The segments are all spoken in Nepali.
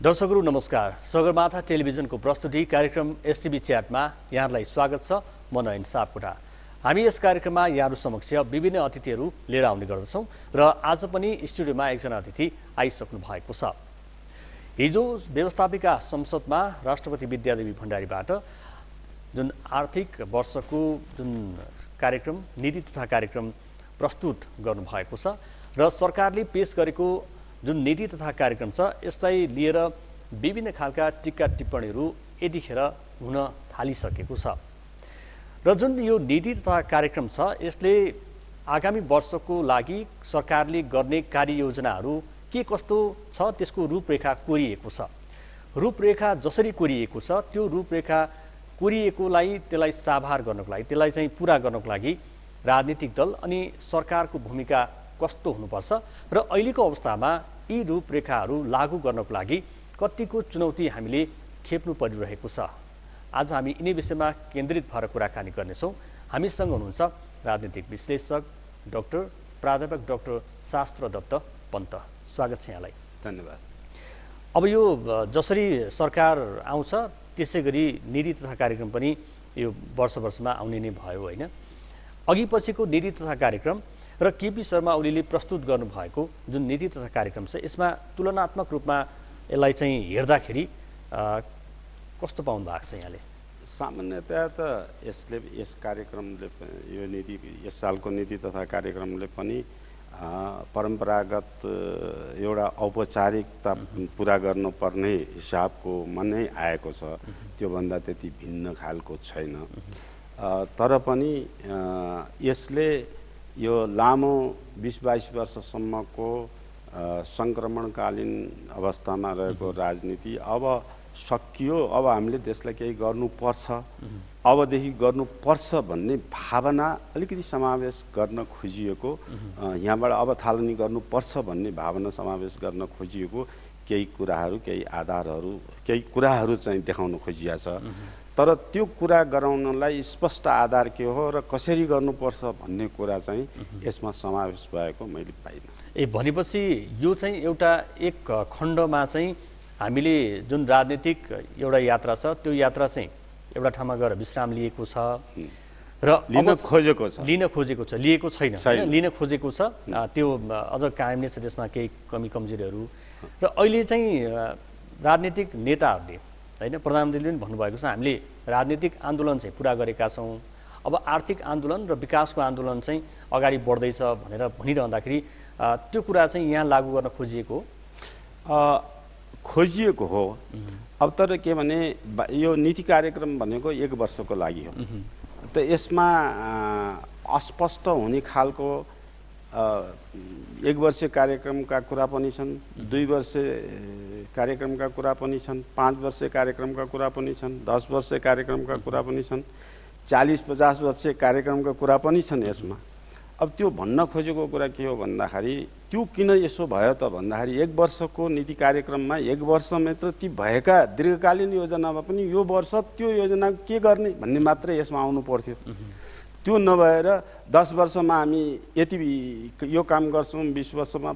दर्शकहरू नमस्कार। सगरमाथा टेलिभिजनको प्रस्तुति कार्यक्रम एसटिभी च्याटमा यहाँहरूलाई स्वागत छ। म नयन सापकोटा। हामी यस कार्यक्रममा यहाँहरू समक्ष विभिन्न अतिथिहरू लिएर आउने गर्दछौँ र आज पनि स्टुडियोमा एकजना अतिथि आइसक्नु भएको छ। हिजो व्यवस्थापिका संसदमा राष्ट्रपति विद्यादेवी भण्डारीबाट जुन आर्थिक वर्षको जुन कार्यक्रम नीति तथा कार्यक्रम प्रस्तुत गर्नुभएको छ र सरकारले पेश गरेको जुन नीति तथा कार्यक्रम छ यसलाई लिएर विभिन्न खालका टिक्का टिप्पणीहरू यतिखेर हुन थालिसकेको छ र जुन यो नीति तथा कार्यक्रम छ यसले आगामी वर्षको लागि सरकारले गर्ने कार्ययोजनाहरू के कस्तो छ त्यसको रूपरेखा कोरिएको छ। रूपरेखा जसरी कोरिएको छ त्यो रूपरेखा कोरिएकोलाई त्यसलाई साभार गर्नको लागि त्यसलाई चाहिँ पुरा गर्नको लागि राजनीतिक दल अनि सरकारको भूमिका कस्तो हुनुपर्छ र अहिलेको अवस्थामा यी रूपरेखाहरू लागू गर्नको लागि कतिको चुनौती हामीले खेप्नु परिरहेको छ। आज हामी यिनै विषयमा केन्द्रित भएर कुराकानी गर्नेछौँ। हामीसँग हुनुहुन्छ राजनीतिक विश्लेषक डाक्टर प्राध्यापक डाक्टर शास्त्र दत्त पन्त। स्वागत छ यहाँलाई। धन्यवाद। अब यो जसरी सरकार आउँछ त्यसै गरी नीति तथा कार्यक्रम पनि यो वर्षमा आउने नै भयो होइन। अघि पछिको नीति तथा कार्यक्रम र केपी शर्मा ओलीले प्रस्तुत गर्नुभएको जुन नीति तथा कार्यक्रम छ यसमा तुलनात्मक रूपमा यसलाई चाहिँ हेर्दाखेरि कस्तो पाउनु भएको छ यहाँले? सामान्यतया त यस कार्यक्रमले यो नीति यस सालको नीति तथा कार्यक्रमले पनि परम्परागत एउटा औपचारिकता पुरा गर्नुपर्ने हिसाबकोमा नै आएको छ। त्योभन्दा त्यति भिन्न खालको छैन। तर पनि यसले यो लामो 20-22 वर्षसम्मको सङ्क्रमणकालीन अवस्थामा रहेको राजनीति अब सकियो। अब हामीले त्यसलाई केही गर्नुपर्छ, अबदेखि गर्नुपर्छ भन्ने भावना अलिकति समावेश गर्न खोजिएको, यहाँबाट अब थालनी गर्नुपर्छ भन्ने भावना समावेश गर्न खोजिएको केही कुराहरू, केही आधारहरू, केही कुराहरू चाहिँ देखाउन खोजिया छ। तर त्यो कुरा गराउनलाई स्पष्ट आधार के हो र कसरी गर्नुपर्छ भन्ने कुरा चाहिँ यसमा समावेश भएको मैले पाइनँ। भनेपछि यो चाहिँ एउटा एक खण्डमा चाहिँ हामीले जुन राजनीतिक एउटा यात्रा छ त्यो यात्रा चाहिँ एउटा ठाउँमा गएर विश्राम लिएको छ र लिन खोजेको छ, लिएको छैन, लिन खोजेको छ। त्यो अझ कायम नै छ, त्यसमा केही कमी कमजोरीहरू। र अहिले चाहिँ राजनीतिक नेताहरूले होइन प्रधानमन्त्रीले पनि भन्नुभएको छ हामीले राजनीतिक आन्दोलन चाहिँ पुरा गरेका छौँ, अब आर्थिक आन्दोलन र विकासको आन्दोलन चाहिँ अगाडि बढ्दैछ भनेर भनिरहँदाखेरि त्यो कुरा चाहिँ यहाँ लागू गर्न खोजिएको हो। अब तर के भने यो नीति कार्यक्रम भनेको 1 वर्षको लागि हो। त यसमा अस्पष्ट हुने खालको 1 वर्षीय कार्यक्रमका कुरा पनि छन्, 2 वर्षीय कार्यक्रमका कुरा पनि छन्, 5 वर्षीय कार्यक्रमका कुरा पनि छन्, 10 वर्षीय कार्यक्रमका कुरा पनि छन्, 40-50 वर्षीय कार्यक्रमका कुरा पनि छन् यसमा। अब त्यो भन्न खोजेको कुरा के हो भन्दाखेरि त्यो किन यसो भयो त भन्दाखेरि 1 वर्षको नीति कार्यक्रममा 1 वर्ष मात्र ती भएका दीर्घकालीन योजनामा पनि यो वर्ष त्यो योजना के गर्ने भन्ने मात्रै यसमा आउनु पर्थ्यो। त्यो नभएर 10 वर्षमा हामी यति यो काम गर्छौँ, 20 वर्षमा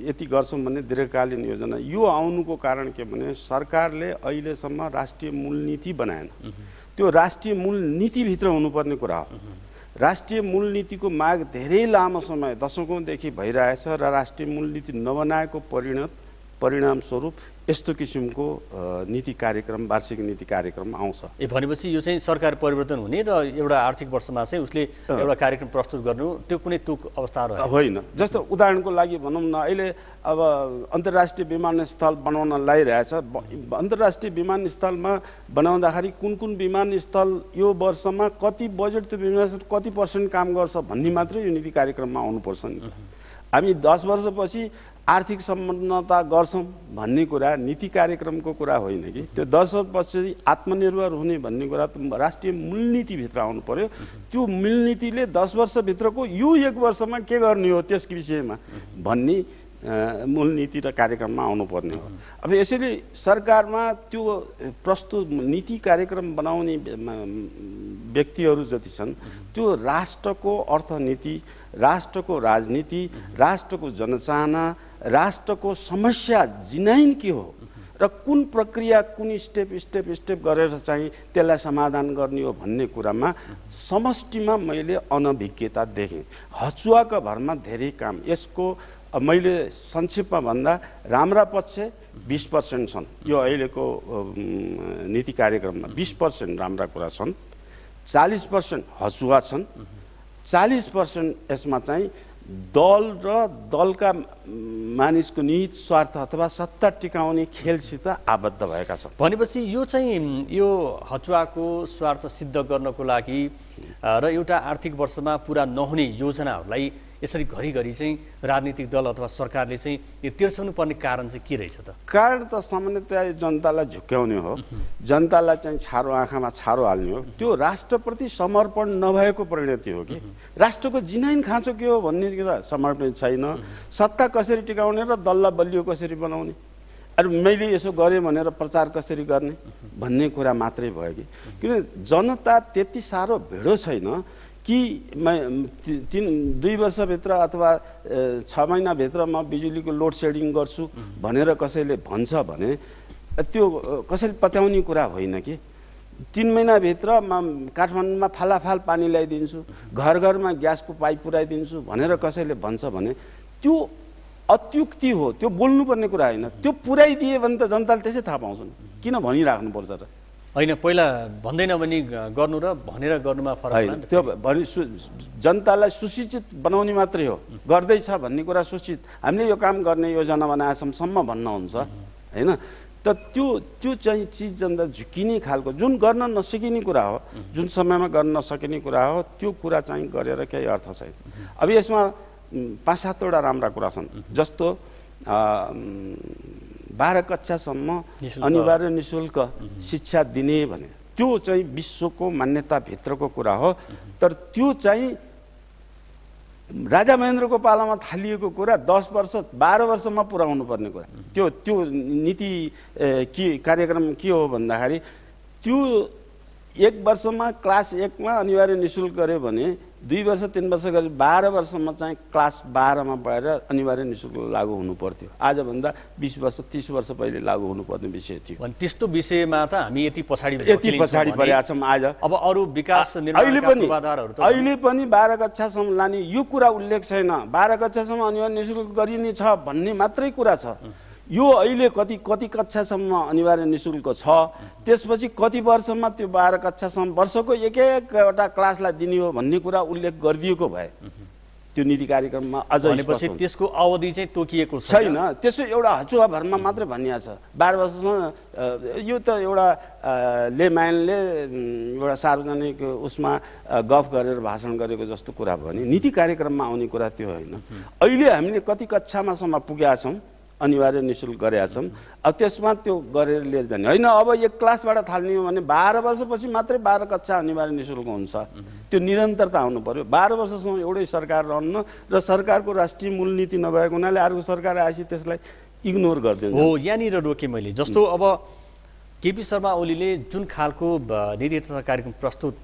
यति गर्छौँ भन्ने दीर्घकालीन योजना यो आउनुको कारण के भने सरकारले अहिलेसम्म राष्ट्रिय मूलनीति बनाएन। त्यो राष्ट्रिय मूलनीतिभित्र हुनुपर्ने कुरा हो। राष्ट्रिय मूलनीतिको माग धेरै लामो समय दशकौँदेखि भइरहेछ र राष्ट्रिय मूलनीति नबनाएको परिणामस्वरूप यस्तो किसिमको नीति कार्यक्रम, वार्षिक नीति कार्यक्रम आउँछ। भनेपछि यो चाहिँ सरकार परिवर्तन हुने र एउटा आर्थिक वर्षमा चाहिँ उसले एउटा कार्यक्रम प्रस्तुत गर्नु त्यो कुनै तुक अवस्था होइन। जस्तो उदाहरणको लागि भनौँ न, अहिले अब अन्तर्राष्ट्रिय विमानस्थल बनाउन लागिरहेछ। अन्तर्राष्ट्रिय विमानस्थलमा बनाउँदाखेरि कुन विमानस्थल यो वर्षमा कति बजेट त्यो विमानस्थल कति % काम गर्छ भन्ने मात्रै यो नीति कार्यक्रममा आउनुपर्छ नि त। हामी 10 वर्षपछि आर्थिक सम्पन्नता गर्छौँ भन्ने कुरा नीति कार्यक्रमको कुरा होइन कि। त्यो 10 वर्षपछि आत्मनिर्भर हुने भन्ने कुरा राष्ट्रिय मूलनीतिभित्र आउनु पर्यो। त्यो मूलनीतिले 10 वर्षभित्रको यो 1 वर्षमा के गर्ने हो त्यसको विषयमा भन्ने मूलनीति र कार्यक्रममा आउनुपर्ने हो। अब यसरी सरकारमा त्यो प्रस्तुत नीति कार्यक्रम बनाउने व्यक्तिहरू जति छन् त्यो राष्ट्रको अर्थनीति, राष्ट्रको राजनीति, राष्ट्रको जनचाहना, राष्ट्रको समस्या जिनाइन के हो र कुन प्रक्रिया कुन स्टेप गरेर चाहिँ त्यसलाई समाधान गर्ने हो भन्ने कुरामा समष्टिमा मैले अनभिज्ञता देखेँ। हचुवाको भरमा धेरै काम। यसको मैले संक्षिप्तमा भन्दा राम्रा पक्ष 20% छन्। यो अहिलेको नीति कार्यक्रममा 20% राम्रा कुरा छन्, 40% हचुवा छन्, 40% यसमा चाहिँ दल र दलका मानिसको निहित स्वार्थ अथवा सत्ता टिकाउने खेलसित आबद्ध भएका छन्। भनेपछि यो चाहिँ यो हचुवाको स्वार्थ सिद्ध गर्नको लागि र एउटा आर्थिक वर्षमा पुरा नहुने योजनाहरूलाई यसरी घरिघरि चाहिँ राजनीतिक दल अथवा सरकारले चाहिँ यो तिर्साउनु पर्ने कारण चाहिँ के रहेछ त? कारण त सामान्यतया जनतालाई झुक्क्याउने हो, जनतालाई चाहिँ छारो आँखामा छारो हाल्ने हो। त्यो राष्ट्रप्रति समर्पण नभएको परिणति हो कि राष्ट्रको जिनाइन खाँचो के हो भन्ने कुरा समर्पण छैन। सत्ता कसरी टिकाउने र दललाई बलियो कसरी बनाउने, अरू मैले यसो गरेँ भनेर प्रचार कसरी गर्ने भन्ने कुरा मात्रै भयो कि किन जनता त्यति साह्रो भिडो छैन कि 2 वर्षभित्र अथवा 6 महिनाभित्र म बिजुलीको लोड सेडिङ गर्छु भनेर कसैले भन्छ भने त्यो कसैले पत्याउने कुरा होइन कि 3 महिनाभित्र म काठमाडौँमा फालाफाल पानी ल्याइदिन्छु, घर घरमा ग्यासको पाइप पुऱ्याइदिन्छु भनेर कसैले भन्छ भने त्यो अत्युक्ति हो। त्यो बोल्नुपर्ने कुरा होइन। त्यो पुऱ्याइदिए भने त जनताले त्यसै थाहा पाउँछन्। किन भनिराख्नुपर्छ र? होइन, पहिला भन्दैन भने गर्नु र भनेर गर्नुमा फरक होइन। त्यो जनतालाई सुसूचित बनाउने मात्रै हो। गर्दैछ भन्ने कुरा सूचित, हामीले यो काम गर्ने योजना बनाएसम्म भन्नुहुन्छ होइन। त त्यो चाहिँ चिज जनता झुकिने खालको जुन गर्न नसकिने कुरा हो, जुन समयमा गर्न नसकिने कुरा हो, त्यो कुरा चाहिँ गरेर केही अर्थ छैन। अब यसमा 5-7 वटा राम्रा कुरा छन्। जस्तो 12 कक्षासम्म अनिवार्य निशुल्क शिक्षा दिने भने त्यो चाहिँ विश्वको मान्यताभित्रको कुरा हो। तर त्यो चाहिँ राजा महेन्द्रको पालामा थालिएको कुरा 10 वर्ष 12 वर्षमा पुर्याउनु पर्ने कुरा। त्यो नीति के कार्यक्रम के हो भन्दाखेरि त्यो 1 वर्षमा क्लास 1 मा अनिवार्य निशुल्क गर्यो भने 2 वर्ष 3 वर्ष गरी 12 वर्षमा चाहिँ क्लास 12 मा भएर अनिवार्य निशुल्क लागू हुनु पर्थ्यो। आजभन्दा 20 वर्ष 30 वर्ष पहिले लागू हुनुपर्ने विषय थियो। अनि त्यस्तो विषयमा त हामी यति पछाडि परेका छौँ। आज अब अरू विकास निर्माणका पूर्वाधारहरू त अहिले पनि 12 कक्षासम्म लाने यो कुरा उल्लेख छैन। 12 कक्षासम्म अनिवार्य निशुल्क गरिने छ भन्ने मात्रै कुरा छ। यो अहिले कति कक्षासम्म अनिवार्य निशुल्क छ, त्यसपछि कति वर्षमा त्यो 12 कक्षासम्म वर्षको एक-एकवटा क्लासलाई दिने हो भन्ने कुरा उल्लेख गरिदिएको भए त्यो नीति कार्यक्रममा अझ भनेपछि त्यसको अवधि चाहिँ तोकिएको छैन। त्यसो एउटा हचुवा भरमा मात्रै भनिया छ। 12 वर्षसम्म यो त एउटा लेमाइनले एउटा सार्वजनिक उसमा गफ गरेर भाषण गरेको जस्तो कुरा भयो नि। नीति कार्यक्रममा आउने कुरा त्यो होइन। अहिले हामीले कति कक्षामासम्म पुगेका छौँ, अनिवार्य निशुल्क गरेका छौँ। अब त्यसमा त्यो गरेर लिएर जाने होइन। अब 1 क्लासबाट थाल्ने हो भने 12 वर्षपछि मात्रै 12 कक्षा अनिवार्य निशुल्क हुन्छ। त्यो निरन्तरता आउनु पर्यो। 12 वर्षसम्म एउटै सरकार रहन्न र सरकारको राष्ट्रिय मूलनीति नभएको हुनाले अर्को सरकार आएपछि त्यसलाई इग्नोर गरिदिन्छ। हो, यहाँनिर रोकेँ मैले। जस्तो अब केपी शर्मा ओलीले जुन खालको नीति तथा कार्यक्रम प्रस्तुत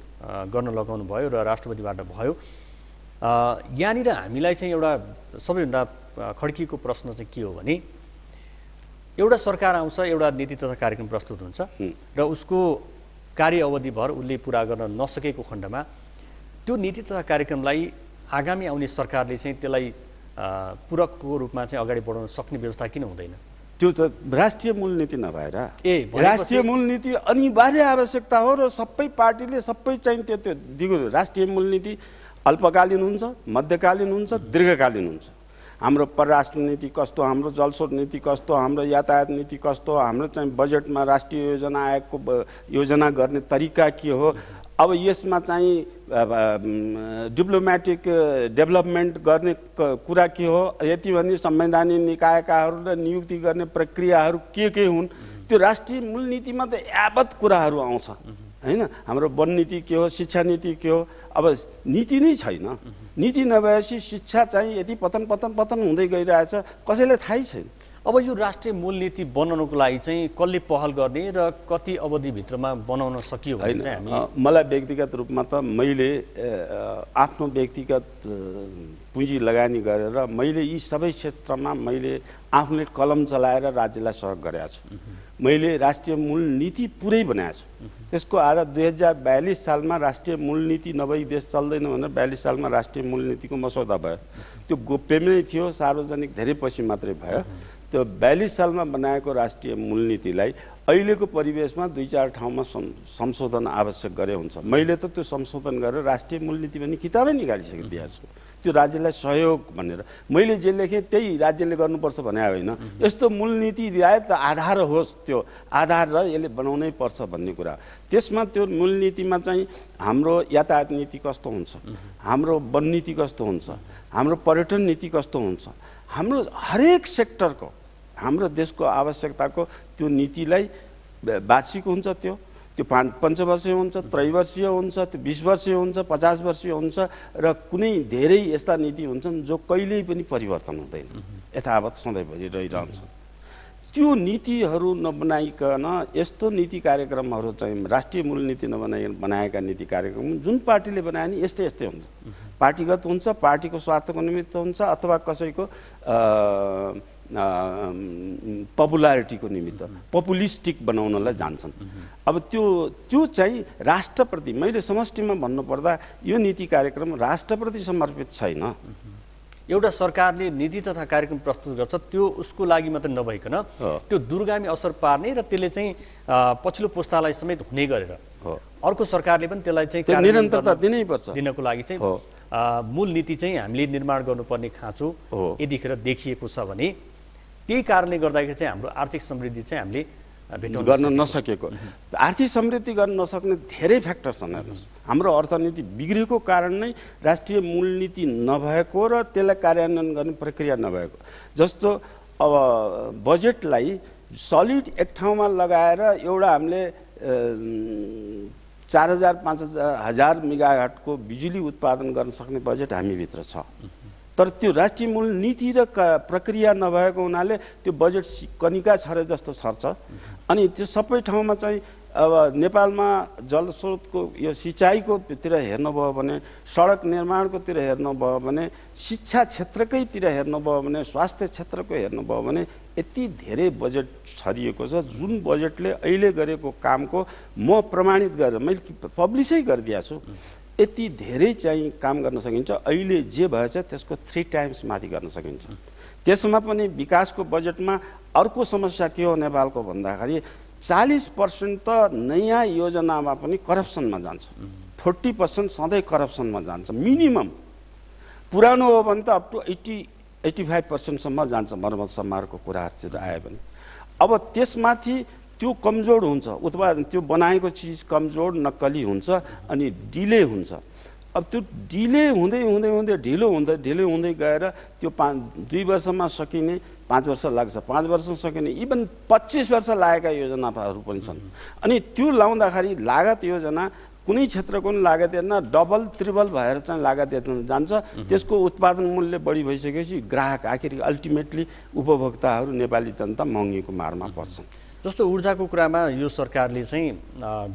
गर्न लगाउनु भयो र राष्ट्रपतिबाट भयो, यहाँनिर हामीलाई चाहिँ एउटा सबैभन्दा खड्किएको प्रश्न चाहिँ के हो भने एउटा सरकार आउँछ, एउटा नीति तथा कार्यक्रम प्रस्तुत हुन्छ र उसको कार्य अवधिभर उसले पुरा गर्न नसकेको खण्डमा त्यो नीति तथा कार्यक्रमलाई आगामी आउने सरकारले चाहिँ त्यसलाई पूरकको रूपमा चाहिँ अगाडि बढाउन सक्ने व्यवस्था किन हुँदैन? त्यो त राष्ट्रिय मूलनीति नभएर राष्ट्रिय मूलनीति अनिवार्य आवश्यकता हो र सबै पार्टीले सबै चाहिँ त्यो दिगो राष्ट्रिय मूलनीति अल्पकालीन हुन्छ, मध्यकालीन हुन्छ, दीर्घकालीन हुन्छ। हाम्रो परराष्ट्र नीति कस्तो, हाम्रो जलस्रोत नीति कस्तो, हाम्रो यातायात नीति कस्तो, हाम्रो चाहिँ बजेटमा राष्ट्रिय योजना आयोगको योजना गर्ने तरिका के हो, अब यसमा चाहिँ डिप्लोमेटिक डेभलपमेन्ट गर्ने कुरा के हो, यति भने संवैधानिक निकायकाहरूलाई नियुक्ति गर्ने प्रक्रियाहरू के हुन्, त्यो राष्ट्रिय मूलनीतिमा त यावत कुराहरू आउँछ हैन। हाम्रो वन नीति के हो, शिक्षा नीति के हो, अब नीति नै छैन। नीति नभएपछि शिक्षा चाहिँ यति पतन हुँदै गइरहेछ, कसैलाई थाहै छैन। अब यो राष्ट्रिय मूलनीति बनाउनको लागि चाहिँ कसले पहल गर्ने र कति अवधिभित्रमा बनाउन सकियो भने चाहिँ हामी मलाई व्यक्तिगत रूपमा त मैले आफ्नो व्यक्तिगत पुँजी लगानी गरेर मैले यी सबै क्षेत्रमा मैले आफूले कलम चलाएर राज्यलाई सहयोग गरेको छु। मैले राष्ट्रिय मूलनीति पुरै बनाएको छु। त्यसको आधार 2042 सालमा राष्ट्रिय मूलनीति नभई देश चल्दैन भनेर 42 सालमा राष्ट्रिय मूलनीतिको मसौदा भयो। त्यो गोप्यमै थियो, सार्वजनिक धेरै पछि मात्रै भयो। त्यो 42 सालमा बनाएको राष्ट्रिय मूलनीतिलाई अहिलेको परिवेशमा 2-4 ठाउँमा संशोधन आवश्यक गरे हुन्छ। मैले त त्यो संशोधन गरेर राष्ट्रिय मूलनीति भन्ने किताबै निकालिसकिदिएको छु। त्यो राज्यलाई सहयोग भनेर मैले जे लेखेँ त्यही राज्यले गर्नुपर्छ भने होइन। यस्तो मूलनीति ल्याए त आधार होस्, त्यो आधार र यसले बनाउनै पर्छ भन्ने कुरा। त्यसमा त्यो मूलनीतिमा चाहिँ हाम्रो यातायात नीति कस्तो हुन्छ, हाम्रो वन नीति कस्तो हुन्छ, हाम्रो पर्यटन नीति कस्तो हुन्छ, हाम्रो हरेक सेक्टरको हाम्रो देशको आवश्यकताको त्यो नीतिलाई वार्षिक हुन्छ, त्यो 5 वर्षीय हुन्छ, त्रैवर्षीय हुन्छ, त्यो 20 वर्षीय हुन्छ, 50 वर्षीय हुन्छ र कुनै धेरै यस्ता नीति हुन्छन् जो कहिल्यै पनि परिवर्तन हुँदैन, यथावत सधैँभरि रहिरहन्छ। त्यो नीतिहरू नबनाइकन यस्तो नीति कार्यक्रमहरू चाहिँ राष्ट्रिय मूलनीति बनाएका नीति कार्यक्रम जुन पार्टीले बनायो नि यस्तै यस्तै हुन्छ। पार्टीगत हुन्छ, पार्टीको स्वार्थको निमित्त हुन्छ अथवा कसैको पपुलारिटीको निमित्त पपुलिस्टिक बनाउनलाई जान्छन्। अब त्यो चाहिँ राष्ट्रप्रति, मैले समष्टिमा भन्नुपर्दा यो नीति कार्यक्रम राष्ट्रप्रति समर्पित छैन। एउटा सरकारले नीति तथा कार्यक्रम प्रस्तुत गर्छ, त्यो उसको लागि मात्र नभइकन त्यो दूरगामी असर पार्ने र त्यसले चाहिँ पछिल्लो पुस्तालाई समेत हुने गरेर अर्को सरकारले पनि त्यसलाई चाहिँ निरन्तरता दिनैपर्छ। दिनको लागि चाहिँ मूल नीति चाहिँ हामीले निर्माण गर्नुपर्ने खाँचो यतिखेर देखिएको छ भने त्यही कारणले गर्दाखेरि चाहिँ हाम्रो आर्थिक समृद्धि चाहिँ हामीले गर्न नसकेको, आर्थिक समृद्धि गर्न नसक्ने धेरै फ्याक्टर छन्। हेर्नुहोस्, हाम्रो अर्थनीति बिग्रेको कारण नै राष्ट्रिय मूलनीति नभएको र त्यसलाई कार्यान्वयन गर्ने प्रक्रिया नभएको। जस्तो अब बजेटलाई सलिड एक ठाउँमा लगाएर एउटा हामीले 4000-5000 मेगावाटको बिजुली उत्पादन गर्न सक्ने बजेट हामीभित्र छ। तर त्यो राष्ट्रिय मूलनीति र प्रक्रिया नभएको हुनाले त्यो बजेट कनिका छरे जस्तो सर्छ। अनि त्यो सबै ठाउँमा चाहिँ अब नेपालमा जलस्रोतको यो सिँचाइकोतिर हेर्नुभयो भने, सडक निर्माणकोतिर हेर्नुभयो भने, शिक्षा क्षेत्रकैतिर हेर्नुभयो भने, स्वास्थ्य क्षेत्रको हेर्नुभयो भने यति धेरै बजेट छरिएको छ जुन बजेटले अहिले गरेको कामको म प्रमाणित गरेर मैले पब्लिसै गरिदिएको छु। यति धेरै चाहिँ काम गर्न सकिन्छ। अहिले जे भएछ त्यसको 3 टाइम्स माथि गर्न सकिन्छ। त्यसमा पनि विकासको बजेटमा अर्को समस्या के हो नेपालको भन्दाखेरि 40% त नयाँ योजनामा पनि करप्सनमा जान्छ, 40% सधैँ करप्सनमा जान्छ मिनिमम। पुरानो हो भने त अप टु 80-85% सम्म जान्छ मर्मत समारको कुराहरू आयो भने। अब त्यसमाथि त्यो कमजोर हुन्छ, उत्पादन त्यो बनाएको चिज कमजोर नक्कली हुन्छ अनि डिले हुन्छ। अब त्यो डिले हुँदै हुँदै हुँदै ढिलो हुँदै गएर त्यो 2 वर्षमा सकिने 5 वर्ष लाग्छ, 5 वर्षमा सकिने इभन 25 वर्ष लागेका योजनाहरू पनि छन्। अनि त्यो लाउँदाखेरि लागत योजना कुनै क्षेत्रको पनि लागत हेर्न डबल ट्रिपल भएर चाहिँ लागत जान्छ। त्यसको उत्पादन मूल्य बढी भइसकेपछि ग्राहक आखिर अल्टिमेटली उपभोक्ताहरू नेपाली जनता महँगीको मारमा पर्छन्। जस्तो ऊर्जाको कुरामा यो सरकारले चाहिँ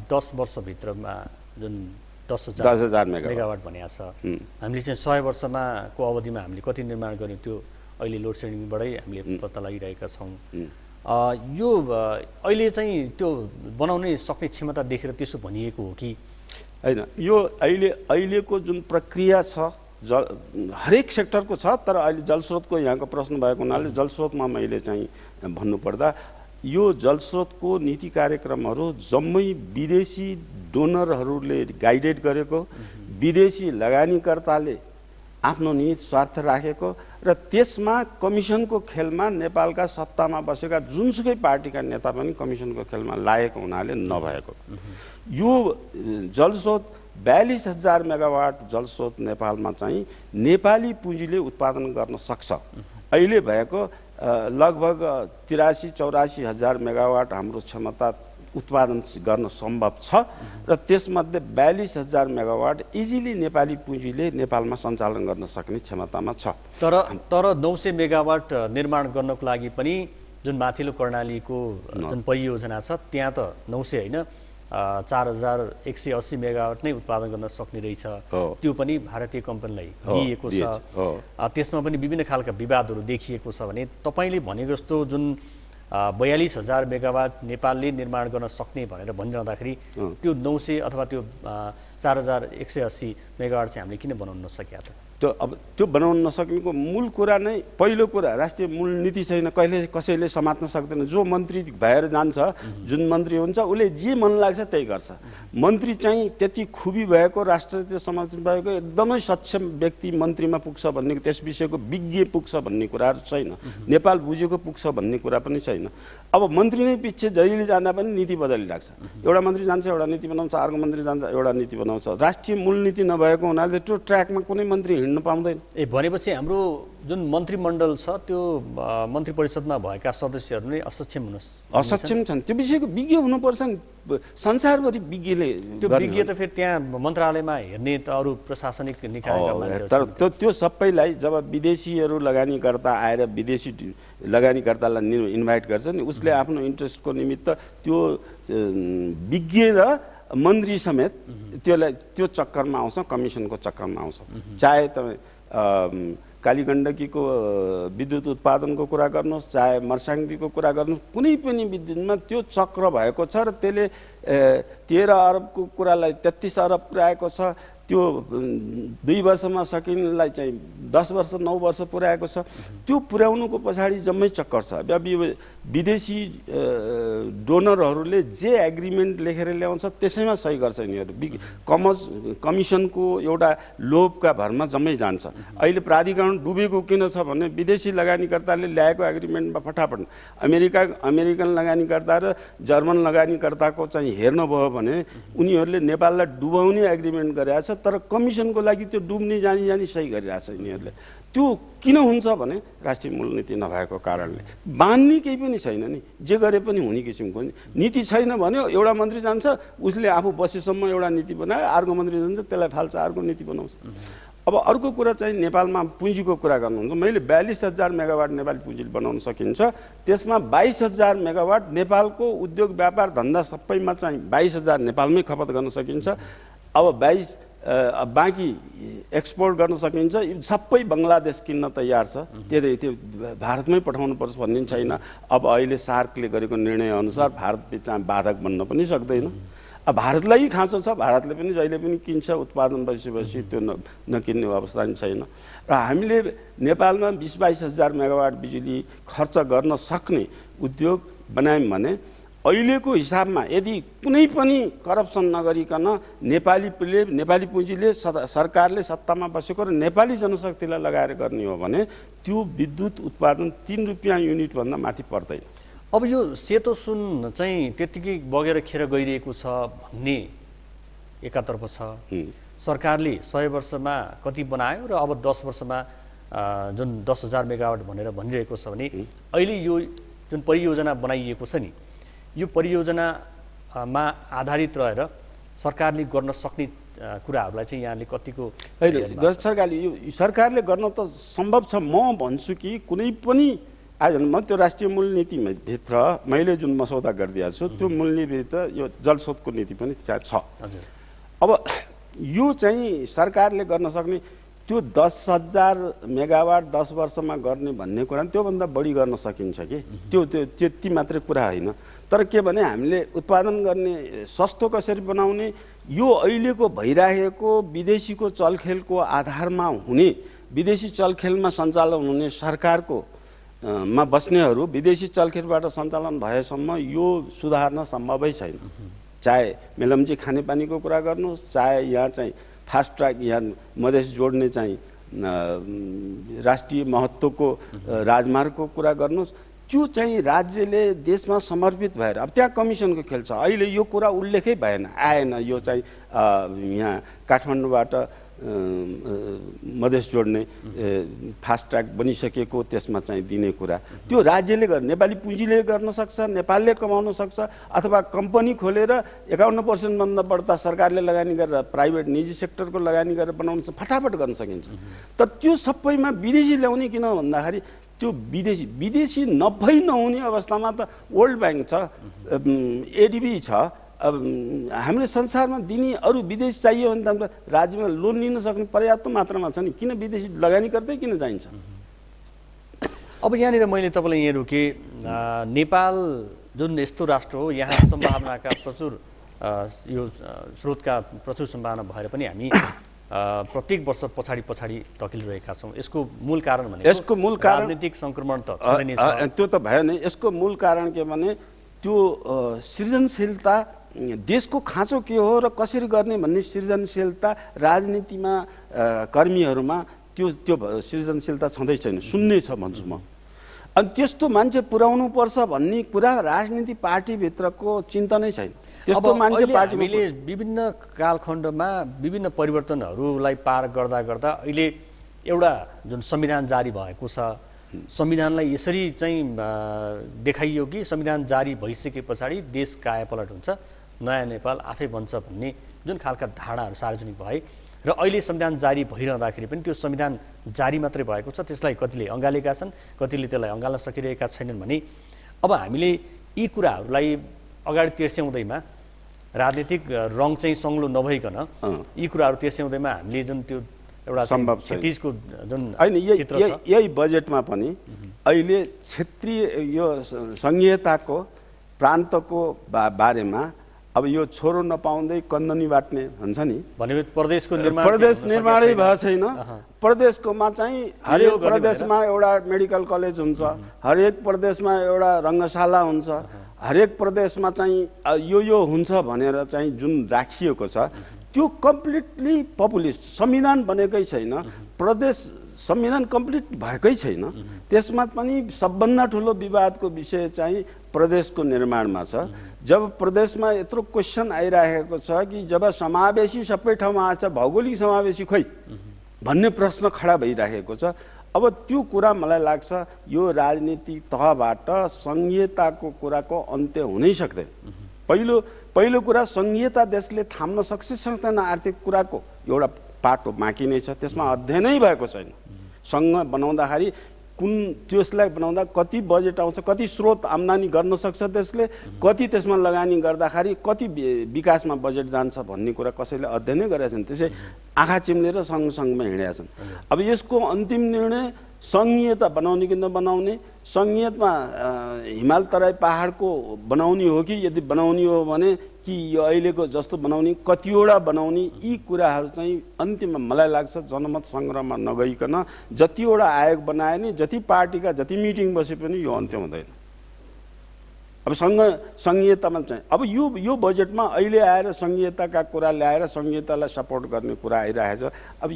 10 वर्षभित्रमा जुन 10,000 मेगावाट भनेको छ, हामीले चाहिँ 100 वर्षमा को अवधिमा हामीले कति निर्माण गर्यौँ त्यो अहिले लोड सेडिङबाटै हामीले पत्ता लगाइरहेका छौँ। यो अहिले चाहिँ त्यो बनाउनै सक्ने क्षमता देखेर त्यसो भनिएको हो कि होइन? यो अहिलेको जुन प्रक्रिया छ हरेक सेक्टरको छ, तर अहिले जलस्रोतको यहाँको प्रश्न भएको हुनाले जलस्रोतमा मैले चाहिँ भन्नुपर्दा यो जलस्रोतको नीति कार्यक्रमहरू जम्मै विदेशी डोनरहरूले गाइडेड गरेको, विदेशी लगानीकर्ताले आफ्नो निहित स्वार्थ राखेको र त्यसमा कमिसनको खेलमा नेपालका सत्तामा बसेका जुनसुकै पार्टीका नेता पनि कमिसनको खेलमा लागेको हुनाले नभएको। यो जलस्रोत 42,000 मेगावाट जलस्रोत नेपालमा चाहिँ नेपाली पुँजीले उत्पादन गर्न सक्छ। अहिले भएको लगभग 83-84 हजार मेगावाट हाम्रो क्षमता उत्पादन गर्न सम्भव छ र त्यसमध्ये 42,000 मेगावाट इजिली नेपाली पुँजीले नेपालमा सञ्चालन गर्न सक्ने क्षमतामा छ। तर 900 मेगावाट निर्माण गर्नको लागि पनि जुन माथिल्लो कर्णालीको जुन परियोजना छ त्यहाँ त 900 होइन 4180 मेगावाट नै उत्पादन गर्न सक्ने रहेछ। त्यो पनि भारतीय कम्पनीलाई दिएको छ। त्यसमा पनि विभिन्न खालका विवादहरू देखिएको छ भने तपाईँले भनेको जस्तो जुन 42,000 मेगावाट नेपालले निर्माण गर्न सक्ने भनेर भनिरहँदाखेरि त्यो 900 अथवा त्यो 4180 मेगावाट चाहिँ हामीले किन बनाउन नसक्या त? त्यो बनाउन नसक्नुको मूल कुरा नै पहिलो कुरा राष्ट्रिय मूल नीति छैन। कहिले कसैले समात्न सक्दैन। जो मन्त्री भएर जान्छ, जुन मन्त्री हुन्छ उसले जे मन लाग्छ त्यही गर्छ। मन्त्री चाहिँ त्यति खुबी भएको राष्ट्रिय समाज भएको एकदमै सक्षम व्यक्ति मन्त्रीमा पुग्छ भन्ने, त्यस विषयको विज्ञ पुग्छ भन्ने कुराहरू छैन। नेपाल बुझेको पुग्छ भन्ने कुरा पनि छैन। अब मन्त्री नै पछि जहिले जाँदा पनि नीति बदलिरहेको छ। एउटा मन्त्री जान्छ एउटा नीति बनाउँछ, अर्को मन्त्री जान्छ एउटा नीति बनाउँछ। राष्ट्रिय मूल नीति नभएको हुनाले त्यो ट्र्याकमा कुनै मन्त्री हिँड्न पाउँदैन। भनेपछि हाम्रो जुन मन्त्रीमण्डल छ त्यो मन्त्री परिषदमा भएका सदस्यहरू नै असक्षम छन्। त्यो विषयको विज्ञ हुनुपर्छ नि। संसारभरि विज्ञले त्यो विज्ञ त फेरि त्यहाँ मन्त्रालयमा हेर्ने त अरू प्रशासनिक निकायका मान्छेहरू तर त्यो सबैलाई जब विदेशीहरू लगानीकर्ता आएर विदेशी लगानीकर्तालाई इन्भाइट गर्छ नि, उसले आफ्नो इन्ट्रेस्टको निमित्त त्यो विज्ञ र मन्त्री समेत त्यो चक्करमा आउँछ, कमिसनको चक्करमा आउँछ। चाहे तपाईँ कालीगण्डकीको विद्युत उत्पादनको कुरा गर्नुहोस्, चाहे मर्साङदीको कुरा गर्नुहोस्, कुनै पनि विद्युतमा त्यो चक्र भएको छ र त्यसले 13 अरबको कुरालाई 33 अरब पुर्याएको छ। त्यो 2 वर्षमा सकिनलाई चाहिँ 10 वर्ष 9 वर्ष पुर्याएको छ। त्यो पुर्याउनुको पछाडि जम्मै चक्कर छ। विदेशी डोनरहरूले जे एग्रिमेन्ट लेखेर ल्याउँछ त्यसैमा सही गर्छ यिनीहरू। कमिसनको एउटा लोभका भरमा जम्मै जान्छ। अहिले प्राधिकरण डुबेको किन छ भने विदेशी लगानीकर्ताले ल्याएको एग्रिमेन्टमा फटाफट अमेरिकन लगानीकर्ता र जर्मन लगानीकर्ताको चाहिँ हेर्नुभयो भने उनीहरूले नेपाललाई डुबाउने एग्रिमेन्ट गरेका छ, तर कमिसनको लागि त्यो डुब्ने जानी सही गरिरहेछ यिनीहरूले। त्यो किन हुन्छ भने राष्ट्रिय मूलनीति नभएको कारणले। बान्ने केही पनि छैन नि, जे गरे पनि हुने किसिमको नीति छैन भने एउटा मन्त्री जान्छ, उसले आफू बसेसम्म एउटा नीति बनायो, अर्को मन्त्री जान्छ त्यसलाई फाल्छ, अर्को नीति बनाउँछ। अब अर्को कुरा चाहिँ नेपालमा पुँजीको कुरा गर्नुहुन्छ। मैले 42,000 मेगावाट नेपाली पुँजीले बनाउन सकिन्छ। त्यसमा 22,000 मेगावाट नेपालको उद्योग व्यापार धन्दा सबैमा चाहिँ 22,000 नेपालमै खपत गर्न सकिन्छ। अब 22 बाँकी एक्सपोर्ट गर्न सकिन्छ। सबै बङ्गलादेश किन्न तयार छ। त्यो भारतमै पठाउनुपर्छ भन्ने छैन। अब अहिले सार्कले गरेको निर्णय अनुसार भारत चाहिँ बाधक बन्न पनि सक्दैन। अब भारतलाई खाँचो छ, भारतले पनि जहिले पनि किन्छ, उत्पादन भइसकेपछि त्यो नकिन्ने अवस्था पनि छैन। र हामीले नेपालमा 20-22,000 मेगावाट बिजुली खर्च गर्न सक्ने उद्योग बनायौँ भने अहिलेको हिसाबमा यदि कुनै पनि करप्सन नगरिकन नेपाली पुँजीले सरकारले सत्तामा बसेको र नेपाली जनशक्तिलाई लगाएर गर्ने हो भने त्यो विद्युत उत्पादन 3 रुपियाँ युनिटभन्दा माथि पर्दैन। अब यो सेतो सुन चाहिँ त्यतिकै बगेर खेर गइरहेको छ भन्ने एकातर्फ छ। सरकारले 100 वर्षमा कति बनायो र अब 10 वर्षमा जुन 10,000 मेगावाट भनेर भनिरहेको छ भने अहिले यो जुन परियोजना बनाइएको छ नि, यो परियोजनामा आधारित रहेर सरकारले गर्न सक्ने कुराहरूलाई चाहिँ यहाँले कतिको सरकारले गर्न त सम्भव छ। म भन्छु कि कुनै पनि म त्यो राष्ट्रिय मूलनीतिभित्र मैले जुन मसौदा गरिदिएको छु त्यो मूलनीतिभित्र यो जलस्रोतको नीति पनि छ। अब यो चाहिँ सरकारले गर्न सक्ने त्यो 10,000 मेगावाट 10 वर्षमा गर्ने भन्ने कुरा त्योभन्दा बढी गर्न सकिन्छ कि त्यो त्यति मात्रै कुरा होइन। तर के भने हामीले उत्पादन गर्ने सस्तो कसरी बनाउने, यो अहिलेको भइरहेको विदेशीको चलखेलको आधारमा हुने, विदेशी चलखेलमा सञ्चालन हुने सरकारको मा बस्नेहरू विदेशी चलखेलबाट सञ्चालन भएसम्म यो सुधार्न सम्भवै छैन। चाहे मेलम्ची खानेपानीको कुरा गर्नुहोस्, चाहे यहाँ चाहिँ फास्ट ट्र्याक यहाँ मधेस जोड्ने चाहिँ राष्ट्रिय महत्त्वको राजमार्गको कुरा गर्नुहोस्, त्यो चाहिँ राज्यले देशमा समर्पित भएर अब त्यहाँ कमिसनको खेल छ। अहिले यो कुरा उल्लेखै आएन यो चाहिँ यहाँ काठमाडौँबाट मधेस जोड्ने फास्ट ट्र्याक बनिसकेको त्यसमा चाहिँ दिने कुरा त्यो राज्यले नेपाली पुँजीले गर्न सक्छ, नेपालले कमाउन सक्छ, अथवा कम्पनी खोलेर 51% भन्दा बढ्ता सरकारले लगानी गरेर प्राइभेट निजी सेक्टरको लगानी गरेर बनाउन फटाफट गर्न सकिन्छ। तर त्यो सबैमा विदेशी ल्याउने किन भन्दाखेरि त्यो विदेशी नहुने अवस्थामा त वर्ल्ड ब्याङ्क छ, एडिबी छ, हामीले संसारमा दिने अरू विदेश चाहियो भने त राज्यमा लोन लिन सक्ने पर्याप्त मात्रामा छ नि, किन विदेशी लगानीकर्ता किन चाहिन्छ? अब यहाँनिर मैले तपाईँलाई यहाँ रोकेँ, नेपाल जुन यस्तो राष्ट्र हो यहाँ सम्भावनाका प्रचुर यो स्रोतका प्रचुर सम्भावना भएर पनि हामी प्रत्येक वर्ष पछाडि धकिलिरहेका छौँ। यसको मूल कारण भनेको राजनीतिक सङ्क्रमण त छँदै नै छ। त्यो त भयो नै। यसको मूल कारण के भने त्यो सृजनशीलता, देशको खाँचो के हो र कसरी गर्ने भन्ने सृजनशीलता राजनीतिमा कर्मीहरूमा त्यो सृजनशीलता छँदै छैन, शून्य छ भन्छु म। अनि त्यस्तो मान्छे पुर्याउनु पर्छ भन्ने कुरा राजनीति पार्टीभित्रको चिन्तनै छैन। त्यस्तो मान्छे हामीले विभिन्न कालखण्डमा विभिन्न परिवर्तनहरूलाई पार गर्दा अहिले एउटा जुन संविधान जारी भएको छ, संविधानलाई यसरी चाहिँ देखाइयो कि संविधान जारी भइसके पछाडि देश कायापलट हुन्छ, नयाँ नेपाल आफै बन्छ भन्ने जुन खालका धारणाहरू सार्वजनिक भए र अहिले संविधान जारी भइरहँदाखेरि पनि त्यो संविधान जारी मात्रै भएको छ, त्यसलाई कतिले अँगालेका छन्, कतिले त्यसलाई अँगाल्न सकिरहेका छैनन् भने अब हामीले यी कुराहरूलाई अगाडि तिर्स्याउँदैमा राजनीतिक रङ चाहिँ सङ्लो नभइकन यी कुराहरू तिर्स्याउँदैमा हामीले जुन त्यो एउटा क्षतिजको जुन चित्र छ, यही बजेटमा पनि अहिले क्षेत्रीय यो सङ्घीयताको प्रान्तको बारेमा अब यो छोरो नपाउँदै कन्दनी बाट्ने भन्छ नि, भनेपछि प्रदेश निर्माणै भएको छैन। प्रदेशकोमा चाहिँ हरेक प्रदेशमा एउटा मेडिकल कलेज हुन्छ, हरेक प्रदेशमा एउटा रङ्गशाला हुन्छ, हरेक प्रदेशमा चाहिँ यो हुन्छ भनेर चाहिँ जुन राखिएको छ त्यो कम्प्लिटली पपुलिस्ट, संविधान बनेकै छैन, प्रदेश संविधान कम्प्लिट भएकै छैन। त्यसमा पनि सबभन्दा ठुलो विवादको विषय चाहिँ प्रदेशको निर्माणमा छ। जब प्रदेशमा यत्रो क्वेसन आइरहेको छ कि जब समावेशी सबै ठाउँमा आछ, भौगोलिक समावेशी खोइ भन्ने प्रश्न खडा भइरहेको छ। अब त्यो कुरा मलाई लाग्छ यो राजनीतिक तहबाट सङ्घीयताको कुराको अन्त्य हुनै सक्दैन। पहिलो कुरा सङ्घीयता देशले थाम्न सक्छ सक्दैन, आर्थिक कुराको एउटा पाटो बाँकी नै छ, त्यसमा अध्ययनै भएको छैन। सङ्घ बनाउँदाखेरि कुन त्यसलाई बनाउँदा कति बजेट आउँछ, कति स्रोत आम्दानी गर्न सक्छ त्यसले, कति त्यसमा लगानी गर्दाखेरि कति विकासमा बजेट जान्छ भन्ने कुरा कसैले अध्ययनै गरेका छन्। त्यसै आँखा चिम्लेर सँगसँगमा हिँडेका छन्। अब यसको अन्तिम निर्णय सङ्घीयता बनाउने कि नबनाउने, सङ्घीयतमा हिमाल तराई पहाडको बनाउने हो कि यदि बनाउने हो भने कि यो अहिलेको जस्तो बनाउने, कतिवटा बनाउने, यी कुराहरू चाहिँ अन्तिममा मलाई लाग्छ जनमत सङ्ग्रहमा नगइकन जतिवटा आयोग बनाए नि, जति पार्टीका जति मिटिङ बसे पनि यो अन्त्य हुँदैन। अब सङ्घीयतामा चाहिँ अब यो बजेटमा अहिले आएर सङ्घीयताका कुरा ल्याएर सङ्घीयतालाई सपोर्ट गर्ने कुरा आइरहेछ। अब